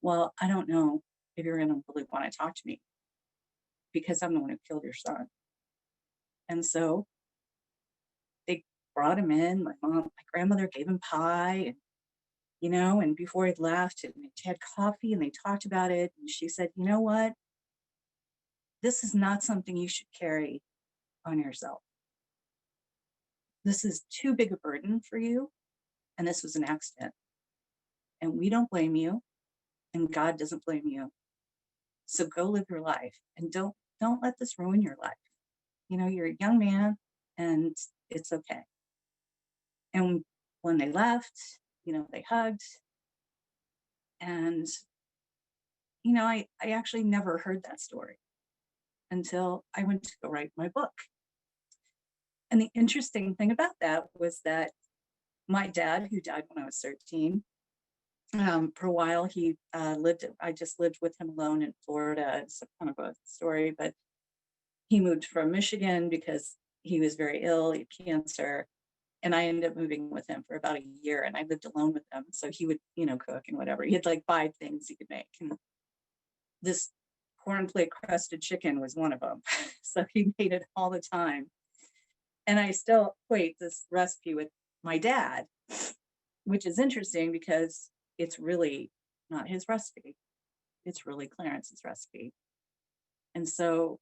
well, I don't know if you're going to really want to talk to me because I'm the one who killed your son. And so they brought him in. My grandmother gave him pie, and, you know, and before he left, and they had coffee and they talked about it. And she said, you know what? This is not something you should carry on yourself. This is too big a burden for you. And this was an accident. And we don't blame you. And God doesn't blame you. So go live your life and don't let this ruin your life. You know, you're a young man and it's okay. And when they left, you know, they hugged. And, you know, I actually never heard that story until I went to go write my book. And the interesting thing about that was that my dad, who died when I was 13, for a while I just lived with him alone in Florida. It's kind of a story, but he moved from Michigan because he was very ill, he had cancer. And I ended up moving with him for about a year, and I lived alone with him. So he would, you know, cook and whatever. He had like 5 things he could make. And this cornflake crusted chicken was one of them. So he made it all the time. And I still equate this recipe with my dad, which is interesting because it's really not his recipe. It's really Clarence's recipe. And so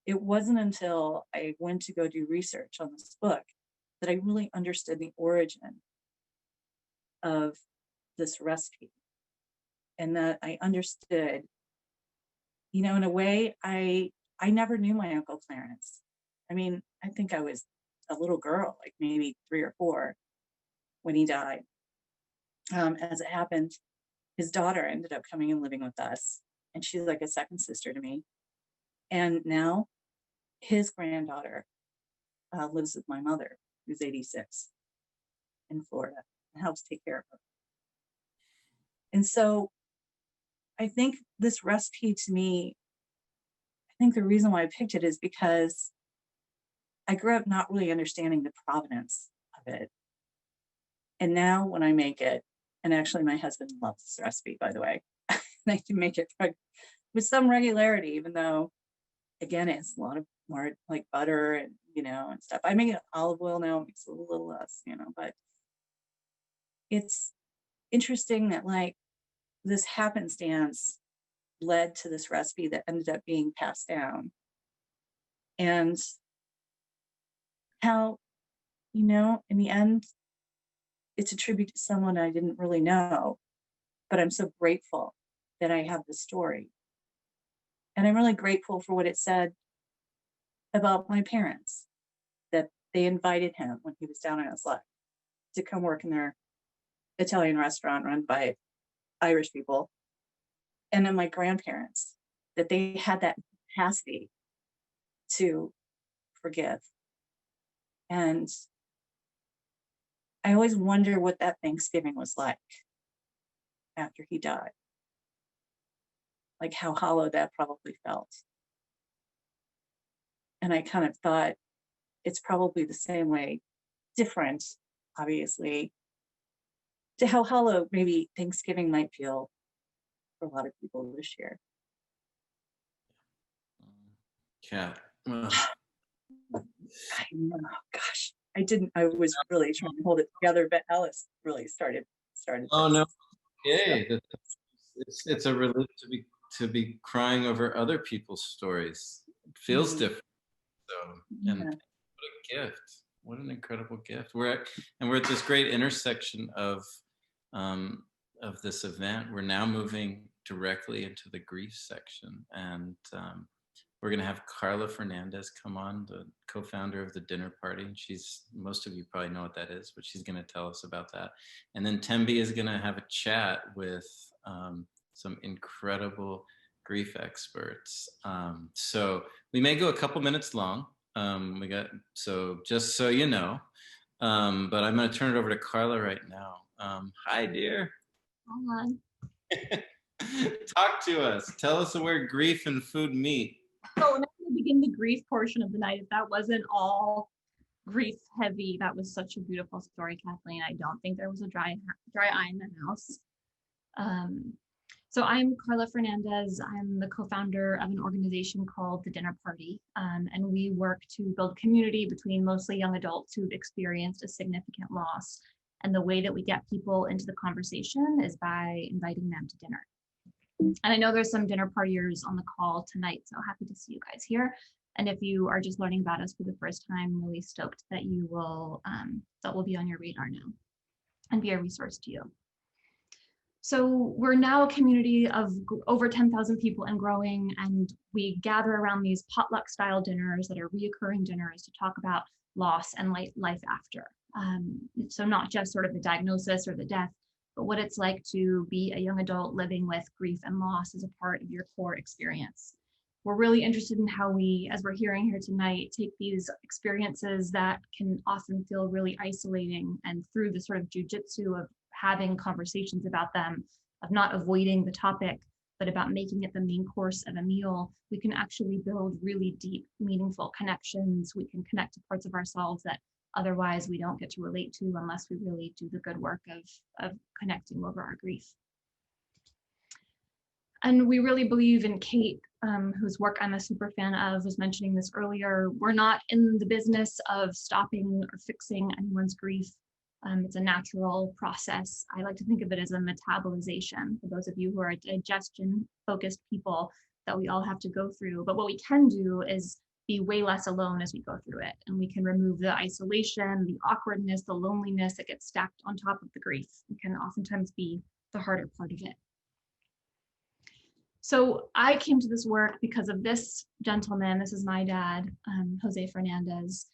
it wasn't until I went to go do research on this book that I really understood the origin of this recipe, and that I understood, you know, in a way, I never knew my Uncle Clarence. I mean, I think I was a little girl, like maybe 3 or 4 when he died. As it happened, his daughter ended up coming and living with us, and she's like a second sister to me. And now his granddaughter lives with my mother, who's 86 in Florida, and helps take care of her. And so I think this recipe to me, I think the reason why I picked it is because I grew up not really understanding the provenance of it. And now when I make it, and actually my husband loves this recipe, by the way, I can make it with some regularity, even though, again, it's a lot of more like butter and, you know, and stuff. I make it olive oil now, it makes it a little less, you know, but it's interesting that like this happenstance led to this recipe that ended up being passed down. And how, you know, in the end, it's a tribute to someone I didn't really know, but I'm so grateful that I have the story. And I'm really grateful for what it said about my parents, that they invited him when he was down on his luck to come work in their Italian restaurant run by Irish people. And then my grandparents, that they had that capacity to forgive. And I always wonder what that Thanksgiving was like after he died. Like how hollow that probably felt. And I kind of thought it's probably the same way, different, obviously, to how hollow maybe Thanksgiving might feel for a lot of people this year. Kat. Well, I know, gosh, I was really trying to hold it together, but Alice really started. oh no, okay. It's a relief to be crying over other people's stories. It feels different. So, and what a gift! What an incredible gift. We're at this great intersection of this event. We're now moving directly into the grief section, and we're going to have Carla Fernandez come on, the co-founder of the dinner party. Most of you probably know what that is, but she's going to tell us about that. And then Tembi is going to have a chat with some incredible grief experts. So we may go a couple minutes long. So just so you know, but I'm going to turn it over to Carla right now. Hi, dear. Hi. Talk to us. Tell us where grief and food meet. So we're not going to begin the grief portion of the night. If that wasn't all grief heavy, that was such a beautiful story, Kathleen. I don't think there was a dry eye in the house. So I'm Carla Fernandez. I'm the co-founder of an organization called The Dinner Party, and we work to build community between mostly young adults who've experienced a significant loss. And the way that we get people into the conversation is by inviting them to dinner. And I know there's some dinner partiers on the call tonight, so happy to see you guys here. And if you are just learning about us for the first time, I'm really stoked that you will, that will be on your radar now and be a resource to you. So we're now a community of over 10,000 people and growing, and we gather around these potluck style dinners that are reoccurring dinners to talk about loss and life after. So not just sort of the diagnosis or the death, but what it's like to be a young adult living with grief and loss as a part of your core experience. We're really interested in how we, as we're hearing here tonight, take these experiences that can often feel really isolating, and through the sort of jujitsu of having conversations about them, of not avoiding the topic, but about making it the main course of a meal, we can actually build really deep, meaningful connections. We can connect to parts of ourselves that otherwise we don't get to relate to unless we really do the good work of connecting over our grief. And we really believe in Kate, whose work I'm a super fan of, was mentioning this earlier. We're not in the business of stopping or fixing anyone's grief. It's a natural process. I like to think of it as a metabolization. For those of you who are digestion-focused people, that we all have to go through. But what we can do is be way less alone as we go through it. And we can remove the isolation, the awkwardness, the loneliness that gets stacked on top of the grief. It can oftentimes be the harder part of it. So I came to this work because of this gentleman. This is my dad, Jose Fernandez.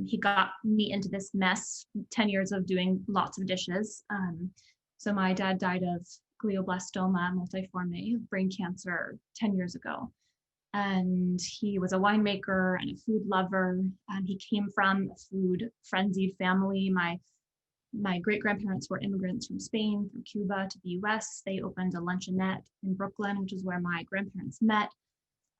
He got me into this mess, 10 years of doing lots of dishes. So my dad died of glioblastoma multiforme, brain cancer, 10 years ago. And he was a winemaker and a food lover. He came from a food frenzied family. My great-grandparents were immigrants from Spain, from Cuba to the US. They opened a luncheonette in Brooklyn, which is where my grandparents met.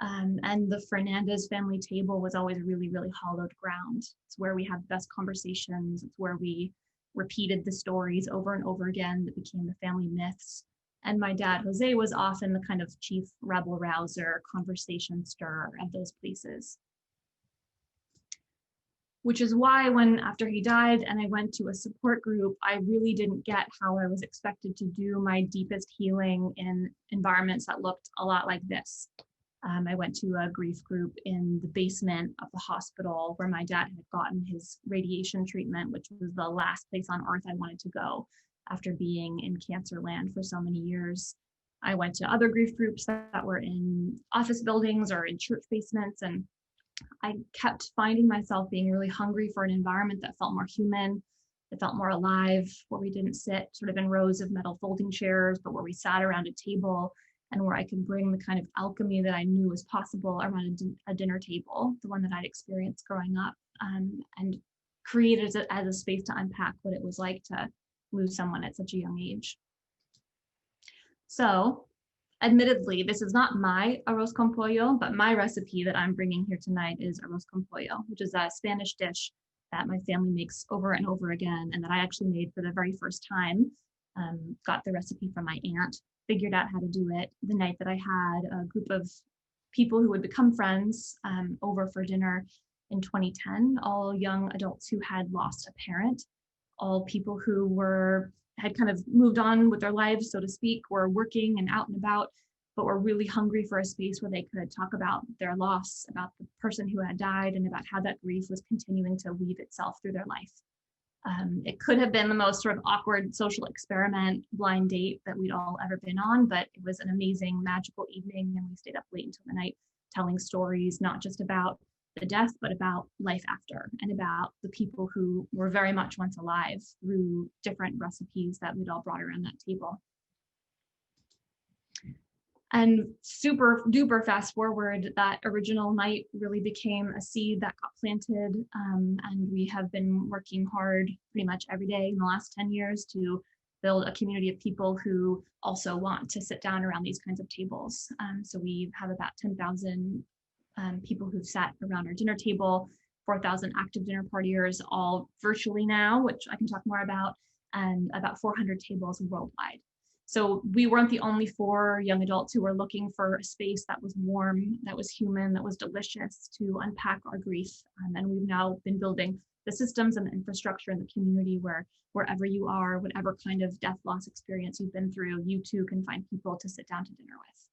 And the Fernandez family table was always really, really hallowed ground. It's where we had the best conversations. It's where we repeated the stories over and over again that became the family myths. And my dad, Jose, was often the kind of chief rebel rouser, conversation stirrer at those places. Which is why when after he died and I went to a support group, I really didn't get how I was expected to do my deepest healing in environments that looked a lot like this. I went to a grief group in the basement of the hospital where my dad had gotten his radiation treatment, which was the last place on earth I wanted to go after being in cancer land for so many years. I went to other grief groups that were in office buildings or in church basements, and I kept finding myself being really hungry for an environment that felt more human, that felt more alive, where we didn't sit sort of in rows of metal folding chairs, but where we sat around a table and where I could bring the kind of alchemy that I knew was possible around a dinner table, the one that I'd experienced growing up, and created it as a space to unpack what it was like to lose someone at such a young age. So, admittedly, this is not my arroz con pollo, but my recipe that I'm bringing here tonight is arroz con pollo, which is a Spanish dish that my family makes over and over again, and that I actually made for the very first time. Got the recipe from my aunt, figured out how to do it the night that I had a group of people who would become friends over for dinner in 2010, all young adults who had lost a parent, all people who had kind of moved on with their lives, so to speak, were working and out and about, but were really hungry for a space where they could talk about their loss, about the person who had died, and about how that grief was continuing to weave itself through their life. It could have been the most sort of awkward social experiment, blind date that we'd all ever been on, but it was an amazing, magical evening, and we stayed up late until the night telling stories, not just about the death, but about life after, and about the people who were very much once alive through different recipes that we'd all brought around that table. And super duper fast forward, that original night really became a seed that got planted, and we have been working hard pretty much every day in the last 10 years to build a community of people who also want to sit down around these kinds of tables. So we have about 10,000 people who've sat around our dinner table, 4,000 active dinner partiers, all virtually now, which I can talk more about, and about 400 tables worldwide. So we weren't the only 4 young adults who were looking for a space that was warm, that was human, that was delicious to unpack our grief. And we've now been building the systems and the infrastructure in the community where wherever you are, whatever kind of death loss experience you've been through, you too can find people to sit down to dinner with.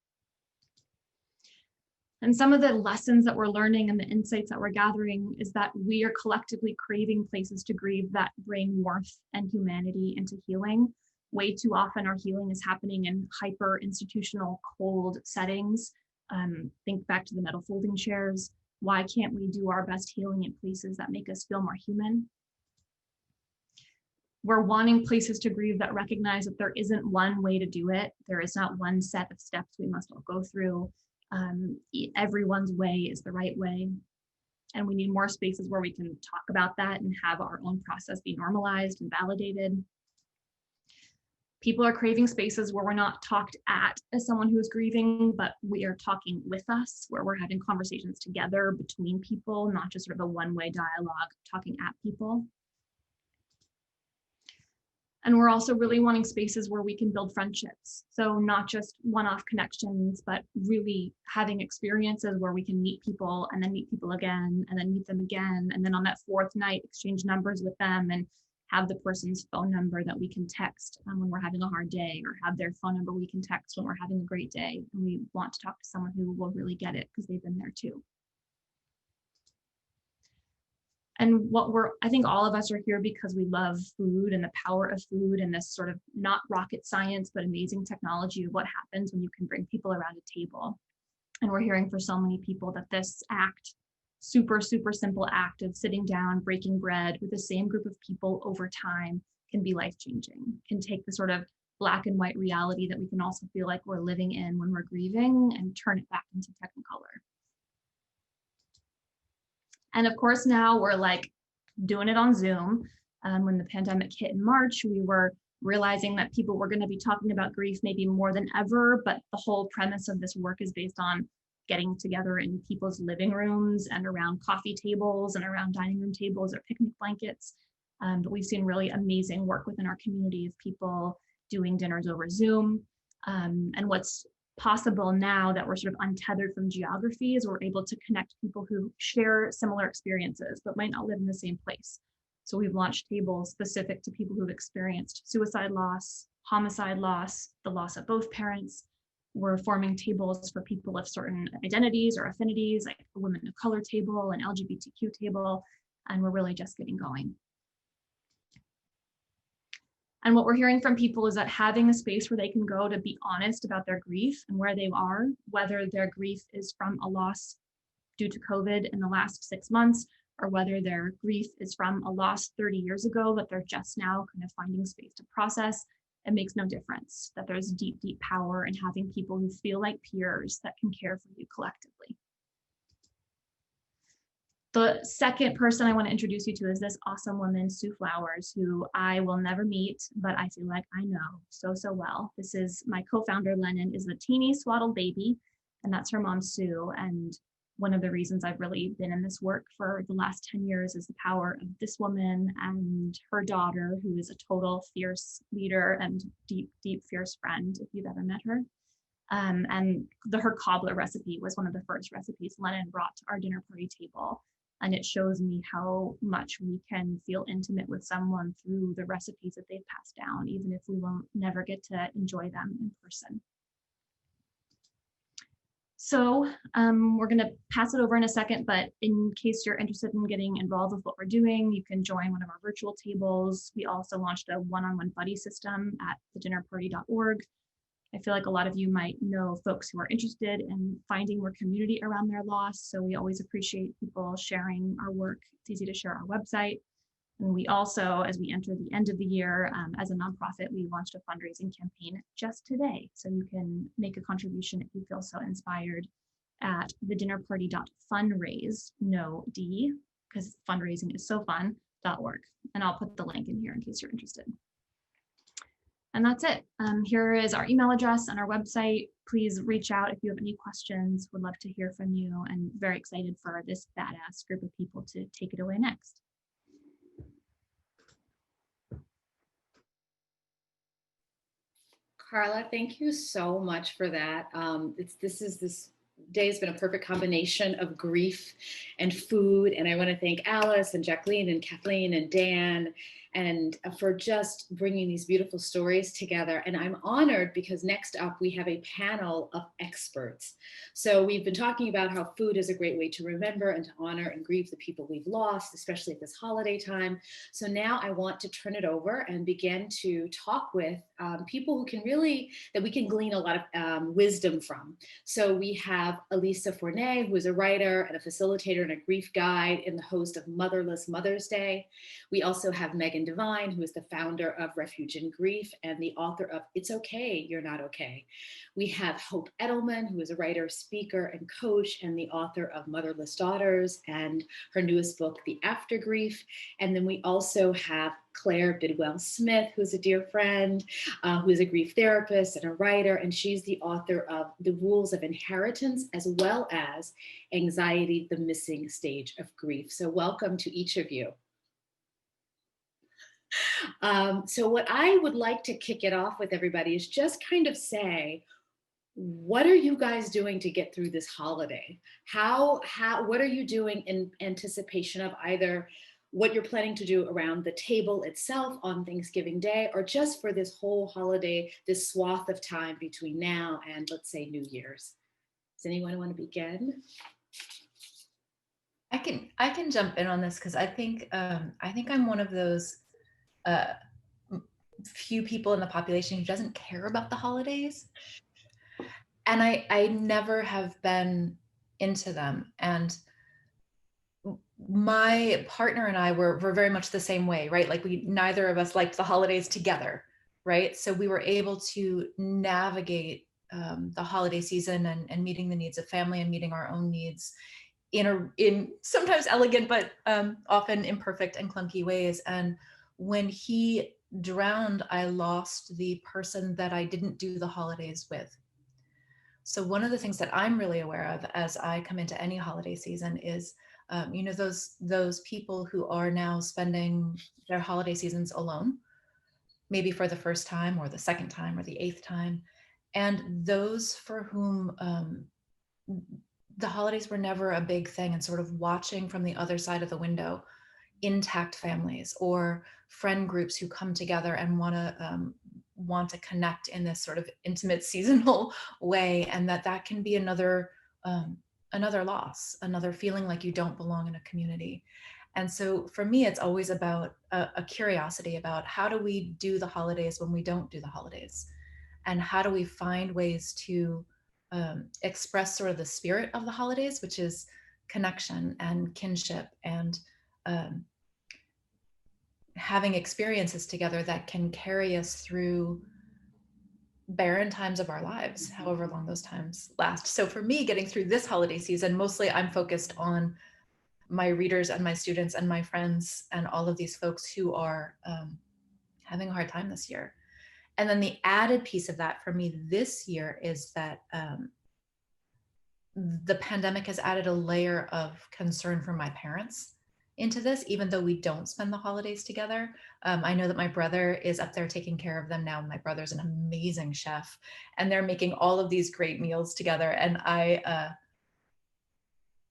And some of the lessons that we're learning and the insights that we're gathering is that we are collectively craving places to grieve that bring warmth and humanity into healing. Way too often our healing is happening in hyper institutional cold settings. Think back to the metal folding chairs. Why can't we do our best healing in places that make us feel more human? We're wanting places to grieve that recognize that there isn't one way to do it. There is not one set of steps we must all go through. Everyone's way is the right way. And we need more spaces where we can talk about that and have our own process be normalized and validated. People are craving spaces where we're not talked at as someone who is grieving, but we are talking with us, where we're having conversations together between people, not just sort of a one-way dialogue talking at people. And we're also really wanting spaces where we can build friendships. So not just one-off connections, but really having experiences where we can meet people and then meet people again and then meet them again. And then on that 4th night, exchange numbers with them and have the person's phone number that we can text when we're having a hard day, or have their phone number we can text when we're having a great day. And we want to talk to someone who will really get it because they've been there too. And I think all of us are here because we love food and the power of food and this sort of not rocket science, but amazing technology of what happens when you can bring people around a table. And we're hearing for so many people that this act, super, super simple act of sitting down, breaking bread with the same group of people over time can be life-changing, can take the sort of black and white reality that we can also feel like we're living in when we're grieving and turn it back into Technicolor. And of course, now we're like doing it on Zoom. When the pandemic hit in March, we were realizing that people were going to be talking about grief maybe more than ever, but the whole premise of this work is based on getting together in people's living rooms and around coffee tables and around dining room tables or picnic blankets. But we've seen really amazing work within our community of people doing dinners over Zoom. And what's possible now that we're sort of untethered from geography is we're able to connect people who share similar experiences but might not live in the same place. So we've launched tables specific to people who've experienced suicide loss, homicide loss, the loss of both parents. We're forming tables for people of certain identities or affinities, like a women of color table, an LGBTQ table, and we're really just getting going. And what we're hearing from people is that having a space where they can go to be honest about their grief and where they are, whether their grief is from a loss due to COVID in the last 6 months, or whether their grief is from a loss 30 years ago that they're just now kind of finding space to process, it makes no difference. That there's deep, deep power in having people who feel like peers that can care for you collectively. The second person I want to introduce you to is this awesome woman, Sue Flowers, who I will never meet, but I feel like I know so well. This is my co-founder, Lennon, is a teeny swaddled baby, and that's her mom, Sue. And one of the reasons I've really been in this work for the last 10 years is the power of this woman and her daughter, who is a total fierce leader and deep, deep, fierce friend, if you've ever met her. And her cobbler recipe was one of the first recipes Lennon brought to our dinner party table. And it shows me how much we can feel intimate with someone through the recipes that they've passed down, even if we won't never get to enjoy them in person. So we're going to pass it over in a second, but in case you're interested in getting involved with what we're doing, you can join one of our virtual tables. We also launched a one-on-one buddy system at thedinnerparty.org. I feel like a lot of you might know folks who are interested in finding more community around their loss. So we always appreciate people sharing our work. It's easy to share our website. And we also, as we enter the end of the year, as a nonprofit, we launched a fundraising campaign just today. So you can make a contribution if you feel so inspired at thedinnerparty.fundraise, no D, because fundraising is so fun.org. And I'll put the link in here in case you're interested. And that's it. Here is our email address and our website. Please reach out if you have any questions. Would love to hear from you, and very excited for this badass group of people to take it away next. Carla, thank you so much for that. This day has been a perfect combination of grief and food. And I want to thank Alice and Jaqueline and Kathleen and Dan and for just bringing these beautiful stories together. And I'm honored because next up we have a panel of experts. So we've been talking about how food is a great way to remember and to honor and grieve the people we've lost, especially at this holiday time. So now I want to turn it over and begin to talk with people who can really, that we can glean a lot of wisdom from. So we have Alica Forneret, who is a writer and a facilitator and a grief guide and the host of Motherless Mother's Day. We also have Devine, who is the founder of Refuge in Grief and the author of It's Okay, You're Not Okay. We have Hope Edelman, who is a writer, speaker, and coach, and the author of Motherless Daughters and her newest book, The After Grief. And then we also have Claire Bidwell Smith, who's a dear friend, who is a grief therapist and a writer, and she's the author of The Rules of Inheritance, as well as Anxiety, the Missing Stage of Grief. So welcome to each of you. So what I would like to kick it off with everybody is just kind of say, what are you guys doing to get through this holiday? What are you doing in anticipation of either what you're planning to do around the table itself on Thanksgiving Day, or just for this whole holiday, this swath of time between now and, let's say, New Year's. Does anyone want to begin? I can jump in on this because I think I'm one of those few people in the population who doesn't care about the holidays, and I never have been into them. And my partner and I were very much the same way, right? Like neither of us liked the holidays together, right? So we were able to navigate the holiday season and meeting the needs of family and meeting our own needs in sometimes elegant, but often imperfect and clunky ways. And when he drowned, I lost the person that I didn't do the holidays with. So one of the things that I'm really aware of as I come into any holiday season is, those people who are now spending their holiday seasons alone, maybe for the first time or the second time or the eighth time, and those for whom the holidays were never a big thing, and sort of watching from the other side of the window, intact families or friend groups who come together and want to connect in this sort of intimate seasonal way, and that can be another loss, another feeling like you don't belong in a community. And so for me, it's always about a curiosity about how do we do the holidays when we don't do the holidays, and how do we find ways to express sort of the spirit of the holidays, which is connection and kinship and having experiences together that can carry us through barren times of our lives, however long those times last. So for me, getting through this holiday season, mostly I'm focused on my readers and my students and my friends and all of these folks who are having a hard time this year. And then the added piece of that for me this year is that the pandemic has added a layer of concern for my parents into this, even though we don't spend the holidays together. I know that my brother is up there taking care of them now. My brother's an amazing chef, and they're making all of these great meals together. And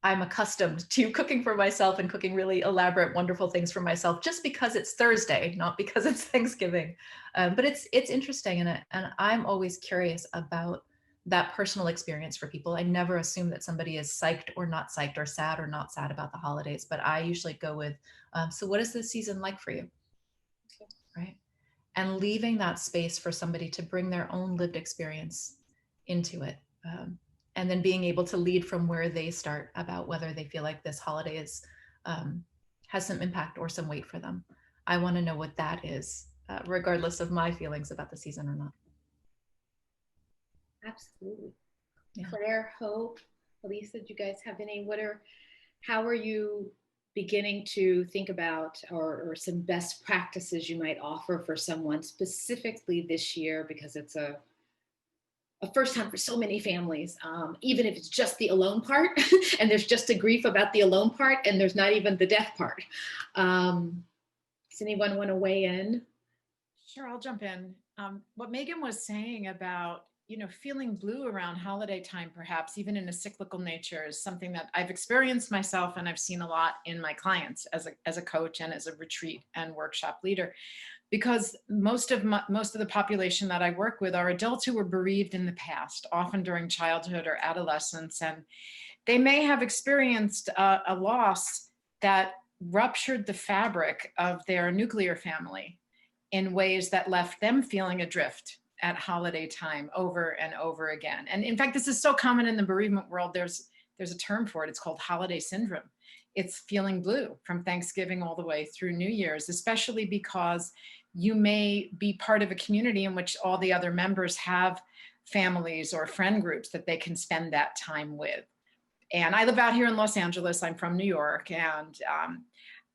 I'm accustomed to cooking for myself and cooking really elaborate, wonderful things for myself, just because it's Thursday, not because it's Thanksgiving. But it's interesting, and I'm always curious about that personal experience for people. I never assume that somebody is psyched or not psyched, or sad or not sad about the holidays, but I usually go with, so what is this season like for you? Right? And leaving that space for somebody to bring their own lived experience into it. And then being able to lead from where they start about whether they feel like this holiday is, has some impact or some weight for them. I want to know what that is, regardless of my feelings about the season or not. Absolutely. Yeah. Claire, Hope, Elisa, do you guys have any, how are you beginning to think about, or some best practices you might offer for someone specifically this year, because it's a first time for so many families, even if it's just the alone part, and there's just a grief about the alone part, and there's not even the death part. Does anyone want to weigh in? Sure, I'll jump in. What Megan was saying about, feeling blue around holiday time, perhaps even in a cyclical nature, is something that I've experienced myself, and I've seen a lot in my clients as a coach and as a retreat and workshop leader. Because most of the population that I work with are adults who were bereaved in the past, often during childhood or adolescence, and they may have experienced a loss that ruptured the fabric of their nuclear family in ways that left them feeling adrift at holiday time over and over again. And in fact, this is so common in the bereavement world. There's a term for it. It's called holiday syndrome. It's feeling blue from Thanksgiving all the way through New Year's, especially because you may be part of a community in which all the other members have families or friend groups that they can spend that time with. And I live out here in Los Angeles. I'm from New York, and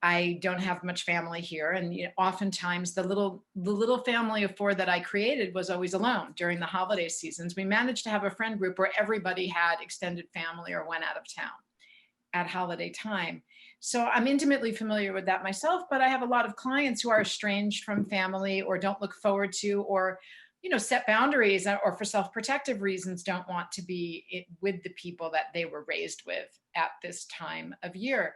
I don't have much family here. And oftentimes the little family of four that I created was always alone during the holiday seasons. We managed to have a friend group where everybody had extended family or went out of town at holiday time. So I'm intimately familiar with that myself, but I have a lot of clients who are estranged from family or don't look forward to, or set boundaries, or for self-protective reasons don't want to be with the people that they were raised with at this time of year.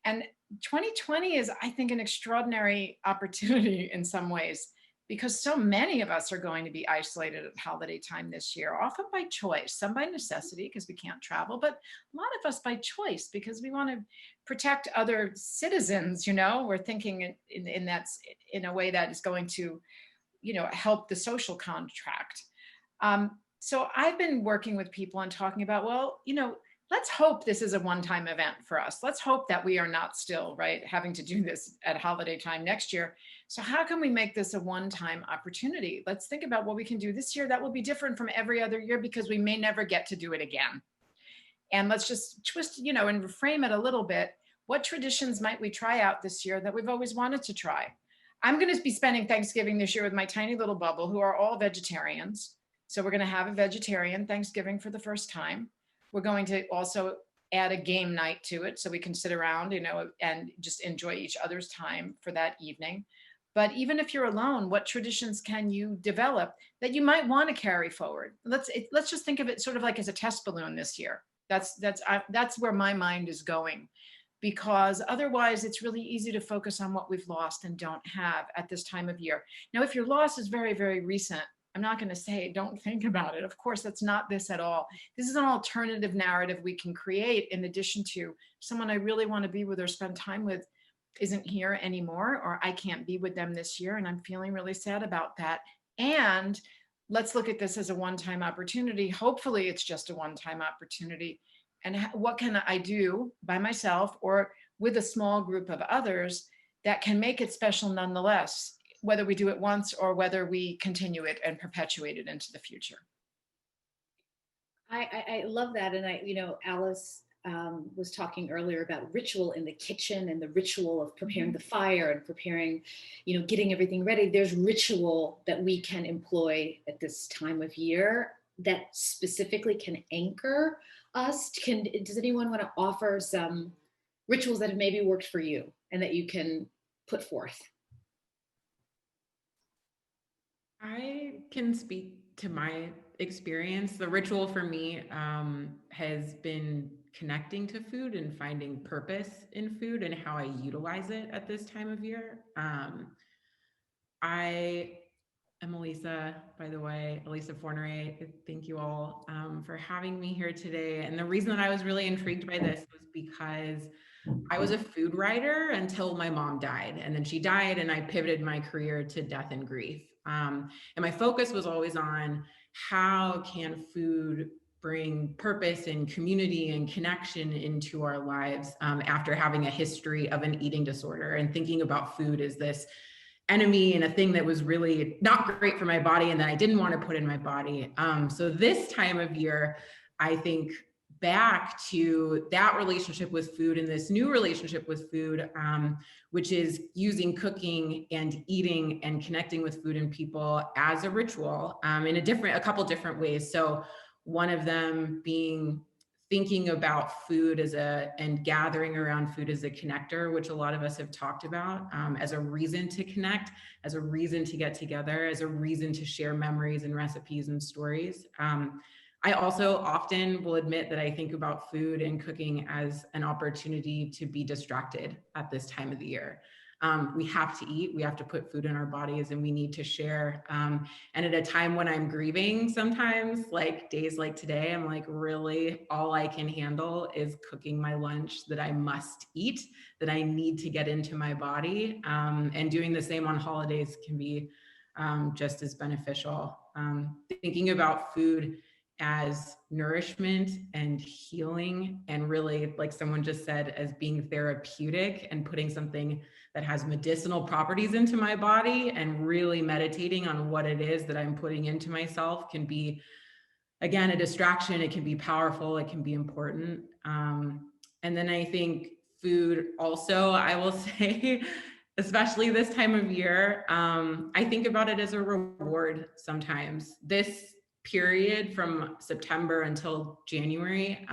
And 2020 is, I think, an extraordinary opportunity in some ways, because so many of us are going to be isolated at holiday time this year, often by choice, some by necessity because we can't travel, but a lot of us by choice because we want to protect other citizens. We're thinking in a way that is going to, help the social contract. So I've been working with people and talking about, well, let's hope this is a one-time event for us. Let's hope that we are not still, right, having to do this at holiday time next year. So how can we make this a one-time opportunity? Let's think about what we can do this year that will be different from every other year, because we may never get to do it again. And let's just twist, and reframe it a little bit. What traditions might we try out this year that we've always wanted to try? I'm going to be spending Thanksgiving this year with my tiny little bubble, who are all vegetarians. So we're going to have a vegetarian Thanksgiving for the first time. We're going to also add a game night to it so we can sit around, and just enjoy each other's time for that evening. But even if you're alone, what traditions can you develop that you might want to carry forward? Let's just think of it sort of like as a test balloon this year. That's where my mind is going, because otherwise it's really easy to focus on what we've lost and don't have at this time of year. Now, if your loss is very, very recent, I'm not going to say don't think about it. Of course, that's not this at all. This is an alternative narrative we can create, in addition to someone I really want to be with or spend time with isn't here anymore, or I can't be with them this year, and I'm feeling really sad about that. And let's look at this as a one-time opportunity. Hopefully it's just a one-time opportunity. And what can I do by myself or with a small group of others that can make it special nonetheless, whether we do it once or whether we continue it and perpetuate it into the future. I love that. And Alice was talking earlier about ritual in the kitchen and the ritual of preparing the fire and preparing, getting everything ready. There's ritual that we can employ at this time of year that specifically can anchor us. Does anyone want to offer some rituals that have maybe worked for you and that you can put forth? I can speak to my experience. The ritual for me has been connecting to food and finding purpose in food and how I utilize it at this time of year. I am Alica, by the way, Alica Forneret. Thank you all for having me here today. And the reason that I was really intrigued by this was because I was a food writer until my mom died, and then she died, and I pivoted my career to death and grief. And my focus was always on how can food bring purpose and community and connection into our lives after having a history of an eating disorder, and thinking about food as this enemy and a thing that was really not great for my body and that I didn't want to put in my body. So this time of year, I think back to that relationship with food and this new relationship with food, which is using cooking and eating and connecting with food and people as a ritual in a couple different ways. So one of them being thinking about food and gathering around food as a connector, which a lot of us have talked about, as a reason to connect, as a reason to get together, as a reason to share memories and recipes and stories. I also often will admit that I think about food and cooking as an opportunity to be distracted at this time of the year. We have to eat, we have to put food in our bodies, and we need to share. And at a time when I'm grieving, sometimes like days like today, I'm like, really all I can handle is cooking my lunch that I must eat, that I need to get into my body. And doing the same on holidays can be just as beneficial. Thinking about food as nourishment and healing, and really, like someone just said, as being therapeutic and putting something that has medicinal properties into my body, and really meditating on what it is that I'm putting into myself can be, again, a distraction. It can be powerful, it can be important. And then I think food also, I will say, especially this time of year, I think about it as a reward sometimes. This period from September until January,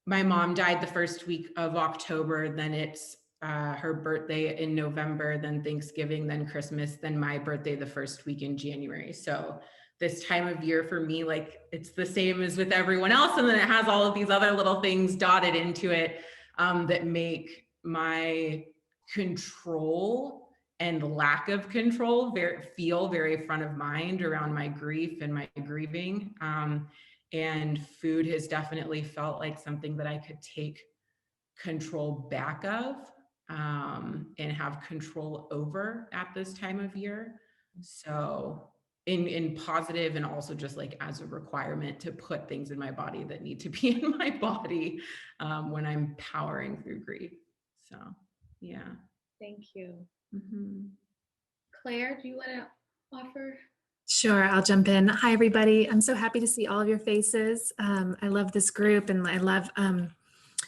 my mom died the first week of October, then it's her birthday in November, then Thanksgiving, then Christmas, then my birthday the first week in January. So this time of year for me, like, it's the same as with everyone else, and then it has all of these other little things dotted into it. that make my control and lack of control feel very front of mind around my grief and my grieving. And food has definitely felt like something that I could take control back of, and have control over at this time of year. So in positive, and also just like as a requirement to put things in my body that need to be in my body when I'm powering through grief. So yeah. Thank you. Mm-hmm. Claire, do you want to offer? Sure, I'll jump in. Hi, everybody. I'm so happy to see all of your faces. I love this group, and I love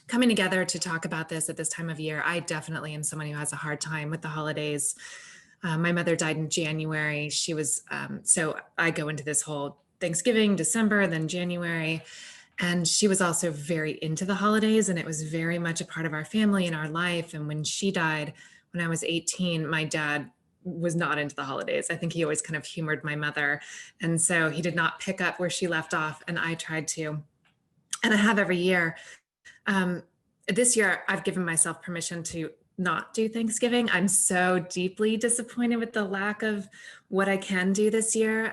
coming together to talk about this at this time of year. I definitely am someone who has a hard time with the holidays. My mother died in January. She was, so I go into this whole Thanksgiving, December, then January. And she was also very into the holidays, and it was very much a part of our family and our life. And when she died, when I was 18, my dad was not into the holidays. I think he always kind of humored my mother. And so he did not pick up where she left off, and I tried to. And I have every year. This year, I've given myself permission to not do Thanksgiving. I'm so deeply disappointed with the lack of what I can do this year.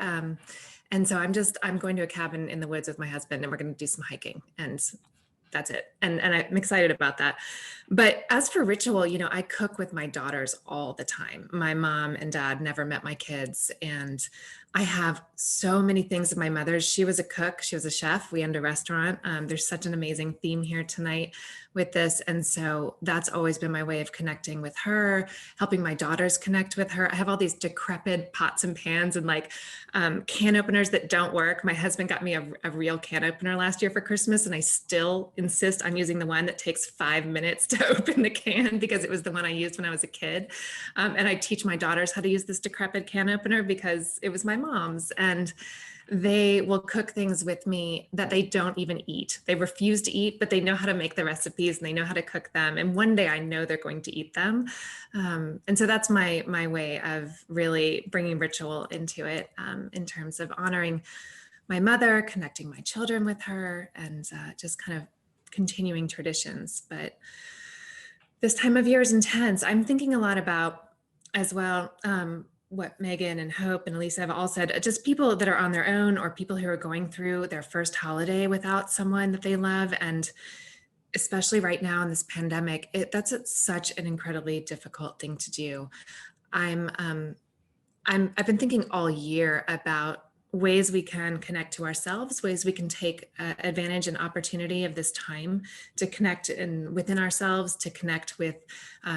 And so I'm going to a cabin in the woods with my husband, and we're going to do some hiking, and that's it. And I'm excited about that. But as for ritual, you know, I cook with my daughters all the time. My mom and dad never met my kids, and I have so many things of my mother's. She was a cook. She was a chef. We owned a restaurant. There's such an amazing theme here tonight with this. And so that's always been my way of connecting with her, helping my daughters connect with her. I have all these decrepit pots and pans and like can openers that don't work. My husband got me a real can opener last year for Christmas, and I still insist on using the one that takes 5 minutes to open the can because it was the one I used when I was a kid. And I teach my daughters how to use this decrepit can opener because it was my mom's, and they will cook things with me that they don't even eat. They refuse to eat, but they know how to make the recipes and they know how to cook them. And one day I know they're going to eat them. And so that's my way of really bringing ritual into it, in terms of honoring my mother, connecting my children with her, and just kind of continuing traditions. But this time of year is intense. I'm thinking a lot about as well, what Megan and Hope and Elisa have all said, just people that are on their own, or people who are going through their first holiday without someone that they love. And especially right now in this pandemic, that's such an incredibly difficult thing to do. I've been thinking all year about ways we can connect to ourselves, ways we can take advantage and opportunity of this time to connect within ourselves, to connect with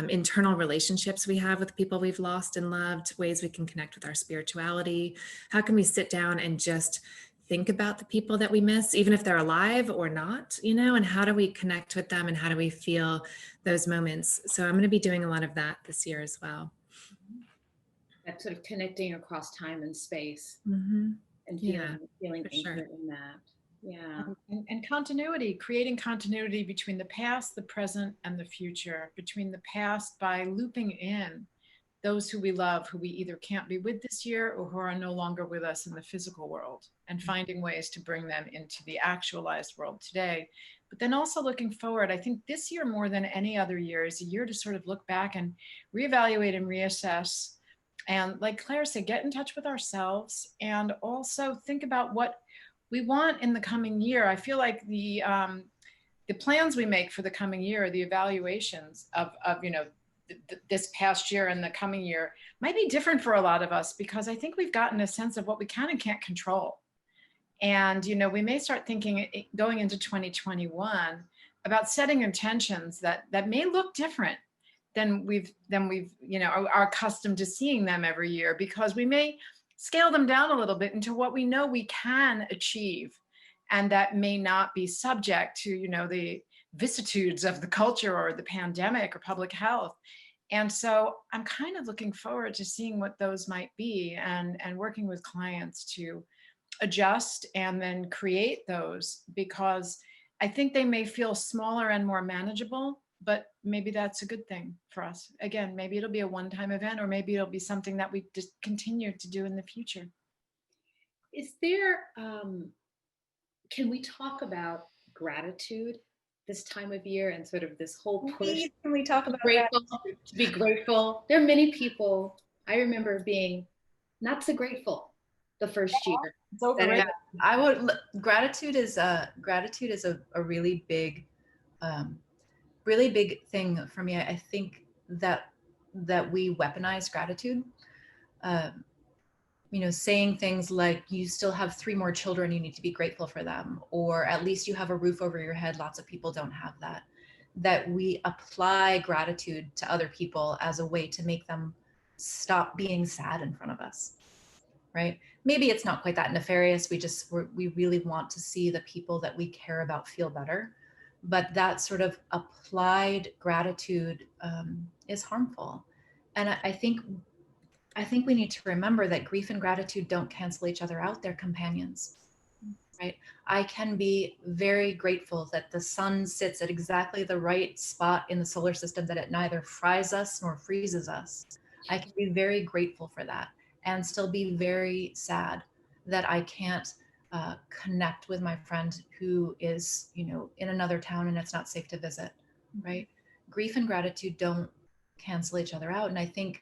internal relationships we have with people we've lost and loved, ways we can connect with our spirituality. How can we sit down and just think about the people that we miss, even if they're alive or not, you know, and how do we connect with them and how do we feel those moments? So I'm going to be doing a lot of that this year as well. That sort of connecting across time and space. Mm-hmm. And feeling anchored in that. Yeah. And continuity, creating continuity between the past, the present, and the future, between the past by looping in those who we love, who we either can't be with this year or who are no longer with us in the physical world, and finding ways to bring them into the actualized world today. But then also looking forward, I think this year more than any other year is a year to sort of look back and reevaluate and reassess. And like Claire said, get in touch with ourselves and also think about what we want in the coming year. I feel like the plans we make for the coming year, the evaluations of you know, this past year and the coming year might be different for a lot of us, because I think we've gotten a sense of what we can and can't control. And, you know, we may start thinking going into 2021 about setting intentions that may look different than we've you know, are accustomed to seeing them every year, because we may scale them down a little bit into what we know we can achieve, and that may not be subject to, you know, the vicissitudes of the culture or the pandemic or public health. And so I'm kind of looking forward to seeing what those might be, and working with clients to adjust and then create those, because I think they may feel smaller and more manageable, but maybe that's a good thing for us. Again, maybe it'll be a one-time event, or maybe it'll be something that we just continue to do in the future. Is there, can we talk about gratitude this time of year and sort of this whole push. Please, can we talk about Grateful, to be grateful. There are many people, I remember being not so grateful the first year. It's overrated. I would, gratitude is a really big thing for me. I think that we weaponize gratitude. You know, saying things like, you still have 3 more children, you need to be grateful for them, or at least you have a roof over your head. Lots of people don't have that. That we apply gratitude to other people as a way to make them stop being sad in front of us, right? Maybe it's not quite that nefarious. We really want to see the people that we care about feel better, but that sort of applied gratitude is harmful. And I think we need to remember that grief and gratitude don't cancel each other out. They're companions, right? I can be very grateful that the sun sits at exactly the right spot in the solar system, that it neither fries us nor freezes us. I can be very grateful for that and still be very sad that I can't connect with my friend who is, you know, in another town and it's not safe to visit, right? Grief and gratitude don't cancel each other out. And I think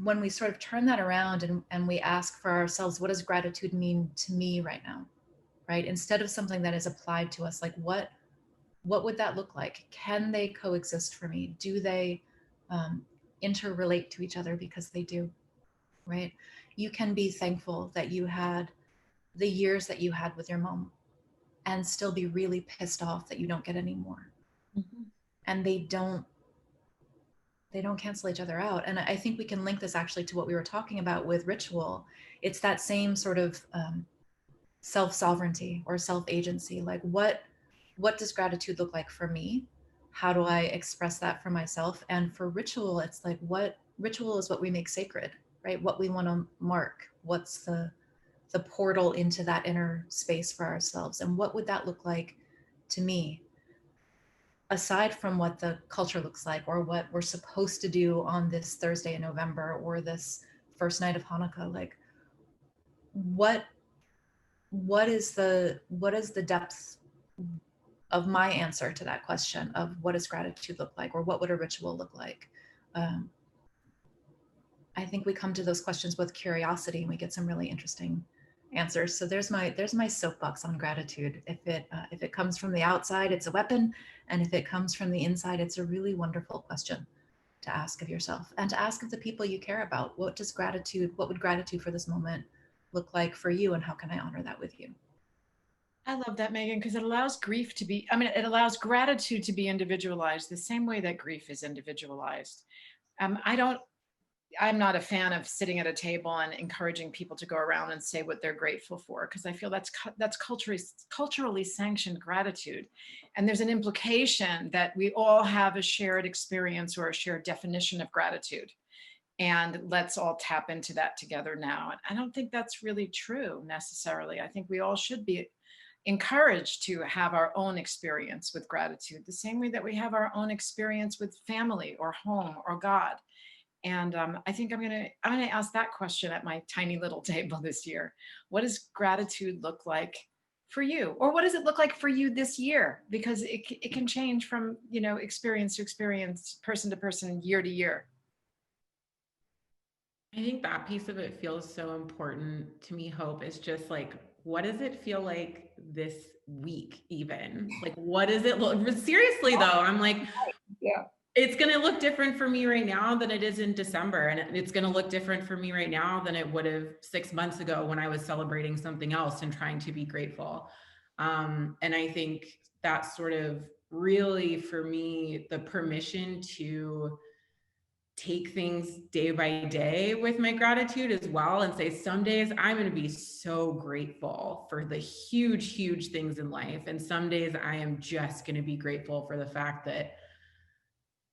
when we sort of turn that around and we ask for ourselves, what does gratitude mean to me right now, right? Instead of something that is applied to us, like what would that look like? Can they coexist for me? Do they interrelate to each other? Because they do, right? You can be thankful that you had the years that you had with your mom and still be really pissed off that you don't get any more. Mm-hmm. And they don't cancel each other out. And I think we can link this actually to what we were talking about with ritual. It's that same sort of self-sovereignty or self-agency. Like what does gratitude look like for me? How do I express that for myself? And for ritual, it's like, what ritual is what we make sacred, right? What we want to mark. What's the portal into that inner space for ourselves? And what would that look like to me? Aside from what the culture looks like or what we're supposed to do on this Thursday in November or this first night of Hanukkah, like what is the depth of my answer to that question of what does gratitude look like, or what would a ritual look like? I think we come to those questions with curiosity and we get some really interesting answers. So there's my soapbox on gratitude. If it comes from the outside, it's a weapon. And if it comes from the inside, it's a really wonderful question to ask of yourself and to ask of the people you care about. What would gratitude for this moment look like for you? And how can I honor that with you? I love that, Megan, because it allows it allows gratitude to be individualized the same way that grief is individualized. I'm not a fan of sitting at a table and encouraging people to go around and say what they're grateful for, because I feel that's culturally sanctioned gratitude. And there's an implication that we all have a shared experience or a shared definition of gratitude. And let's all tap into that together now. And I don't think that's really true necessarily. I think we all should be encouraged to have our own experience with gratitude, the same way that we have our own experience with family or home or God. And I think I'm gonna ask that question at my tiny little table this year. What does gratitude look like for you? Or what does it look like for you this year? Because it can change from, you know, experience to experience, person to person, year to year. I think that piece of it feels so important to me, Hope, is just like, what does it feel like this week even? Like, what does it look, seriously though, I'm like, yeah. It's going to look different for me right now than it is in December. And it's going to look different for me right now than it would have 6 months ago when I was celebrating something else and trying to be grateful. And I think that's sort of really, for me, the permission to take things day by day with my gratitude as well, and say, some days I'm going to be so grateful for the huge, huge things in life. And some days I am just going to be grateful for the fact that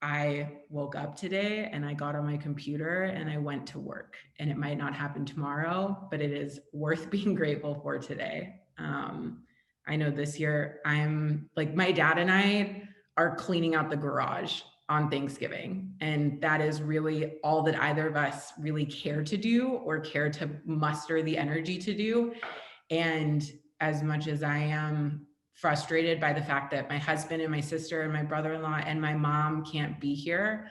I woke up today and I got on my computer and I went to work, and it might not happen tomorrow, but it is worth being grateful for today. I know this year I'm like, my dad and I are cleaning out the garage on Thanksgiving. And that is really all that either of us really care to do or care to muster the energy to do. And as much as I am frustrated by the fact that my husband and my sister and my brother-in-law and my mom can't be here.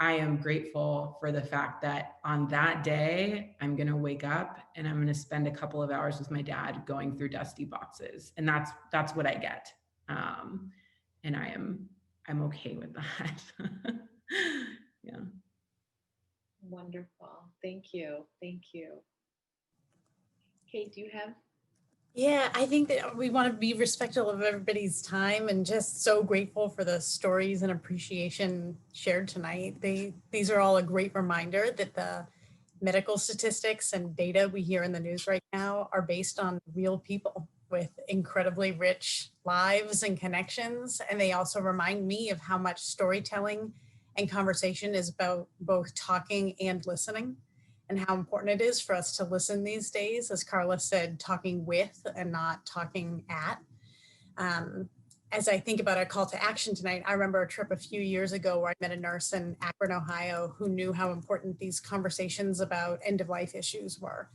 I am grateful for the fact that on that day, I'm going to wake up and I'm going to spend a couple of hours with my dad going through dusty boxes. And that's what I get. And I'm okay with that. Yeah. Wonderful. Thank you. Thank you. Kate, do you have? Yeah, I think that we want to be respectful of everybody's time and just so grateful for the stories and appreciation shared tonight. These are all a great reminder that the medical statistics and data we hear in the news right now are based on real people with incredibly rich lives and connections. And they also remind me of how much storytelling and conversation is about both talking and listening, and how important it is for us to listen these days, as Carla said, talking with and not talking at. As I think about our call to action tonight, I remember a trip a few years ago where I met a nurse in Akron, Ohio, who knew how important these conversations about end-of-life issues were.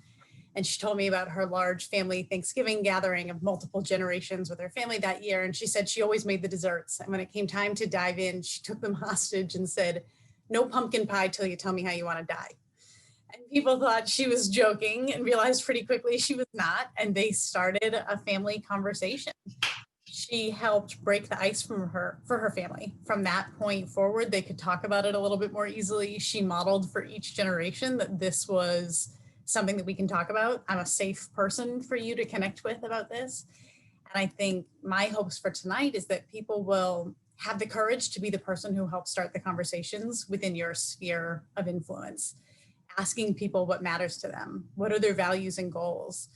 And she told me about her large family Thanksgiving gathering of multiple generations with her family that year. And she said she always made the desserts. And when it came time to dive in, she took them hostage and said, "No pumpkin pie till you tell me how you want to die." And people thought she was joking and realized pretty quickly she was not. And they started a family conversation. She helped break the ice for her family. From that point forward, they could talk about it a little bit more easily. She modeled for each generation that this was something that we can talk about. I'm a safe person for you to connect with about this. And I think my hopes for tonight is that people will have the courage to be the person who helps start the conversations within your sphere of influence. Asking people what matters to them. What are their values and goals?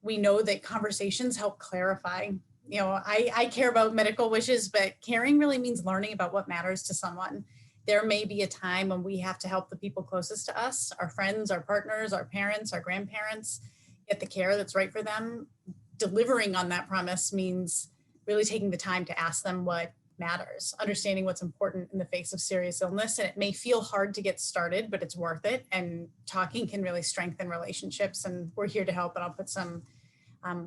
We know that conversations help clarify. You know, I care about medical wishes, but caring really means learning about what matters to someone. There may be a time when we have to help the people closest to us, our friends, our partners, our parents, our grandparents, get the care that's right for them. Delivering on that promise means really taking the time to ask them what matters, understanding what's important in the face of serious illness. And it may feel hard to get started, but it's worth it. And talking can really strengthen relationships. And we're here to help. And I'll put some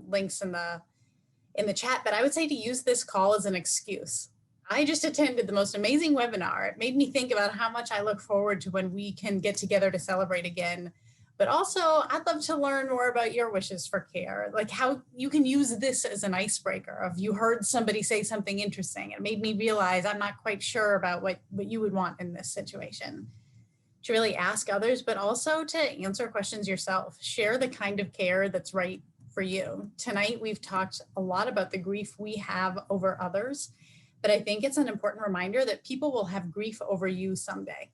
links in the chat. But I would say to use this call as an excuse. I just attended the most amazing webinar. It made me think about how much I look forward to when we can get together to celebrate again. But also, I'd love to learn more about your wishes for care, like how you can use this as an icebreaker. Of you heard somebody say something interesting. It made me realize I'm not quite sure about what you would want in this situation. To really ask others, but also to answer questions yourself. Share the kind of care that's right for you. Tonight, we've talked a lot about the grief we have over others, but I think it's an important reminder that people will have grief over you someday.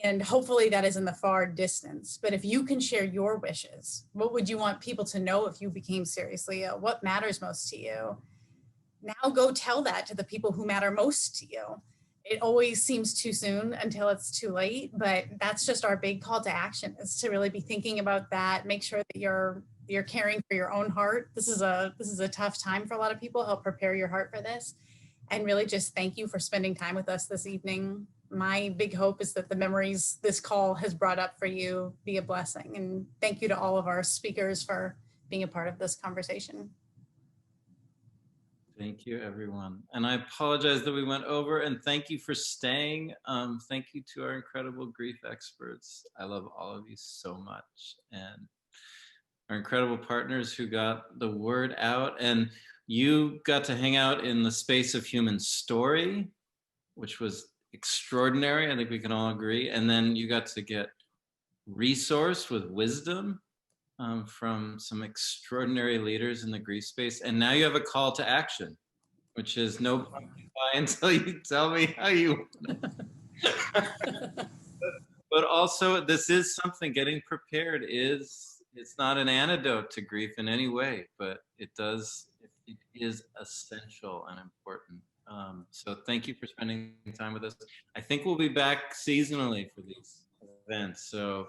And hopefully that is in the far distance. But if you can share your wishes, what would you want people to know if you became seriously ill? What matters most to you? Now go tell that to the people who matter most to you. It always seems too soon until it's too late, but that's just our big call to action, is to really be thinking about that. Make sure that you're caring for your own heart. This is a tough time for a lot of people. Help prepare your heart for this. And really just thank you for spending time with us this evening. My big hope is that the memories this call has brought up for you be a blessing. And thank you to all of our speakers for being a part of this conversation. Thank you, everyone. And I apologize that we went over, and thank you for staying. Thank you to our incredible grief experts. I love all of you so much. And our incredible partners who got the word out. And you got to hang out in the space of human story, which was extraordinary. I think we can all agree. And then you got to get resourced with wisdom from some extraordinary leaders in the grief space. And now you have a call to action, which is no pumpkin pie until you tell me how you want it. But also, this is something, getting prepared it's not an antidote to grief in any way, but it is essential and important. So thank you for spending time with us. I think we'll be back seasonally for these events. So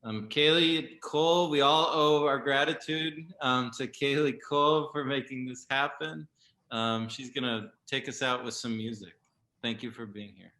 Kaylee Cole, we all owe our gratitude to Kaylee Cole for making this happen. She's gonna take us out with some music. Thank you for being here.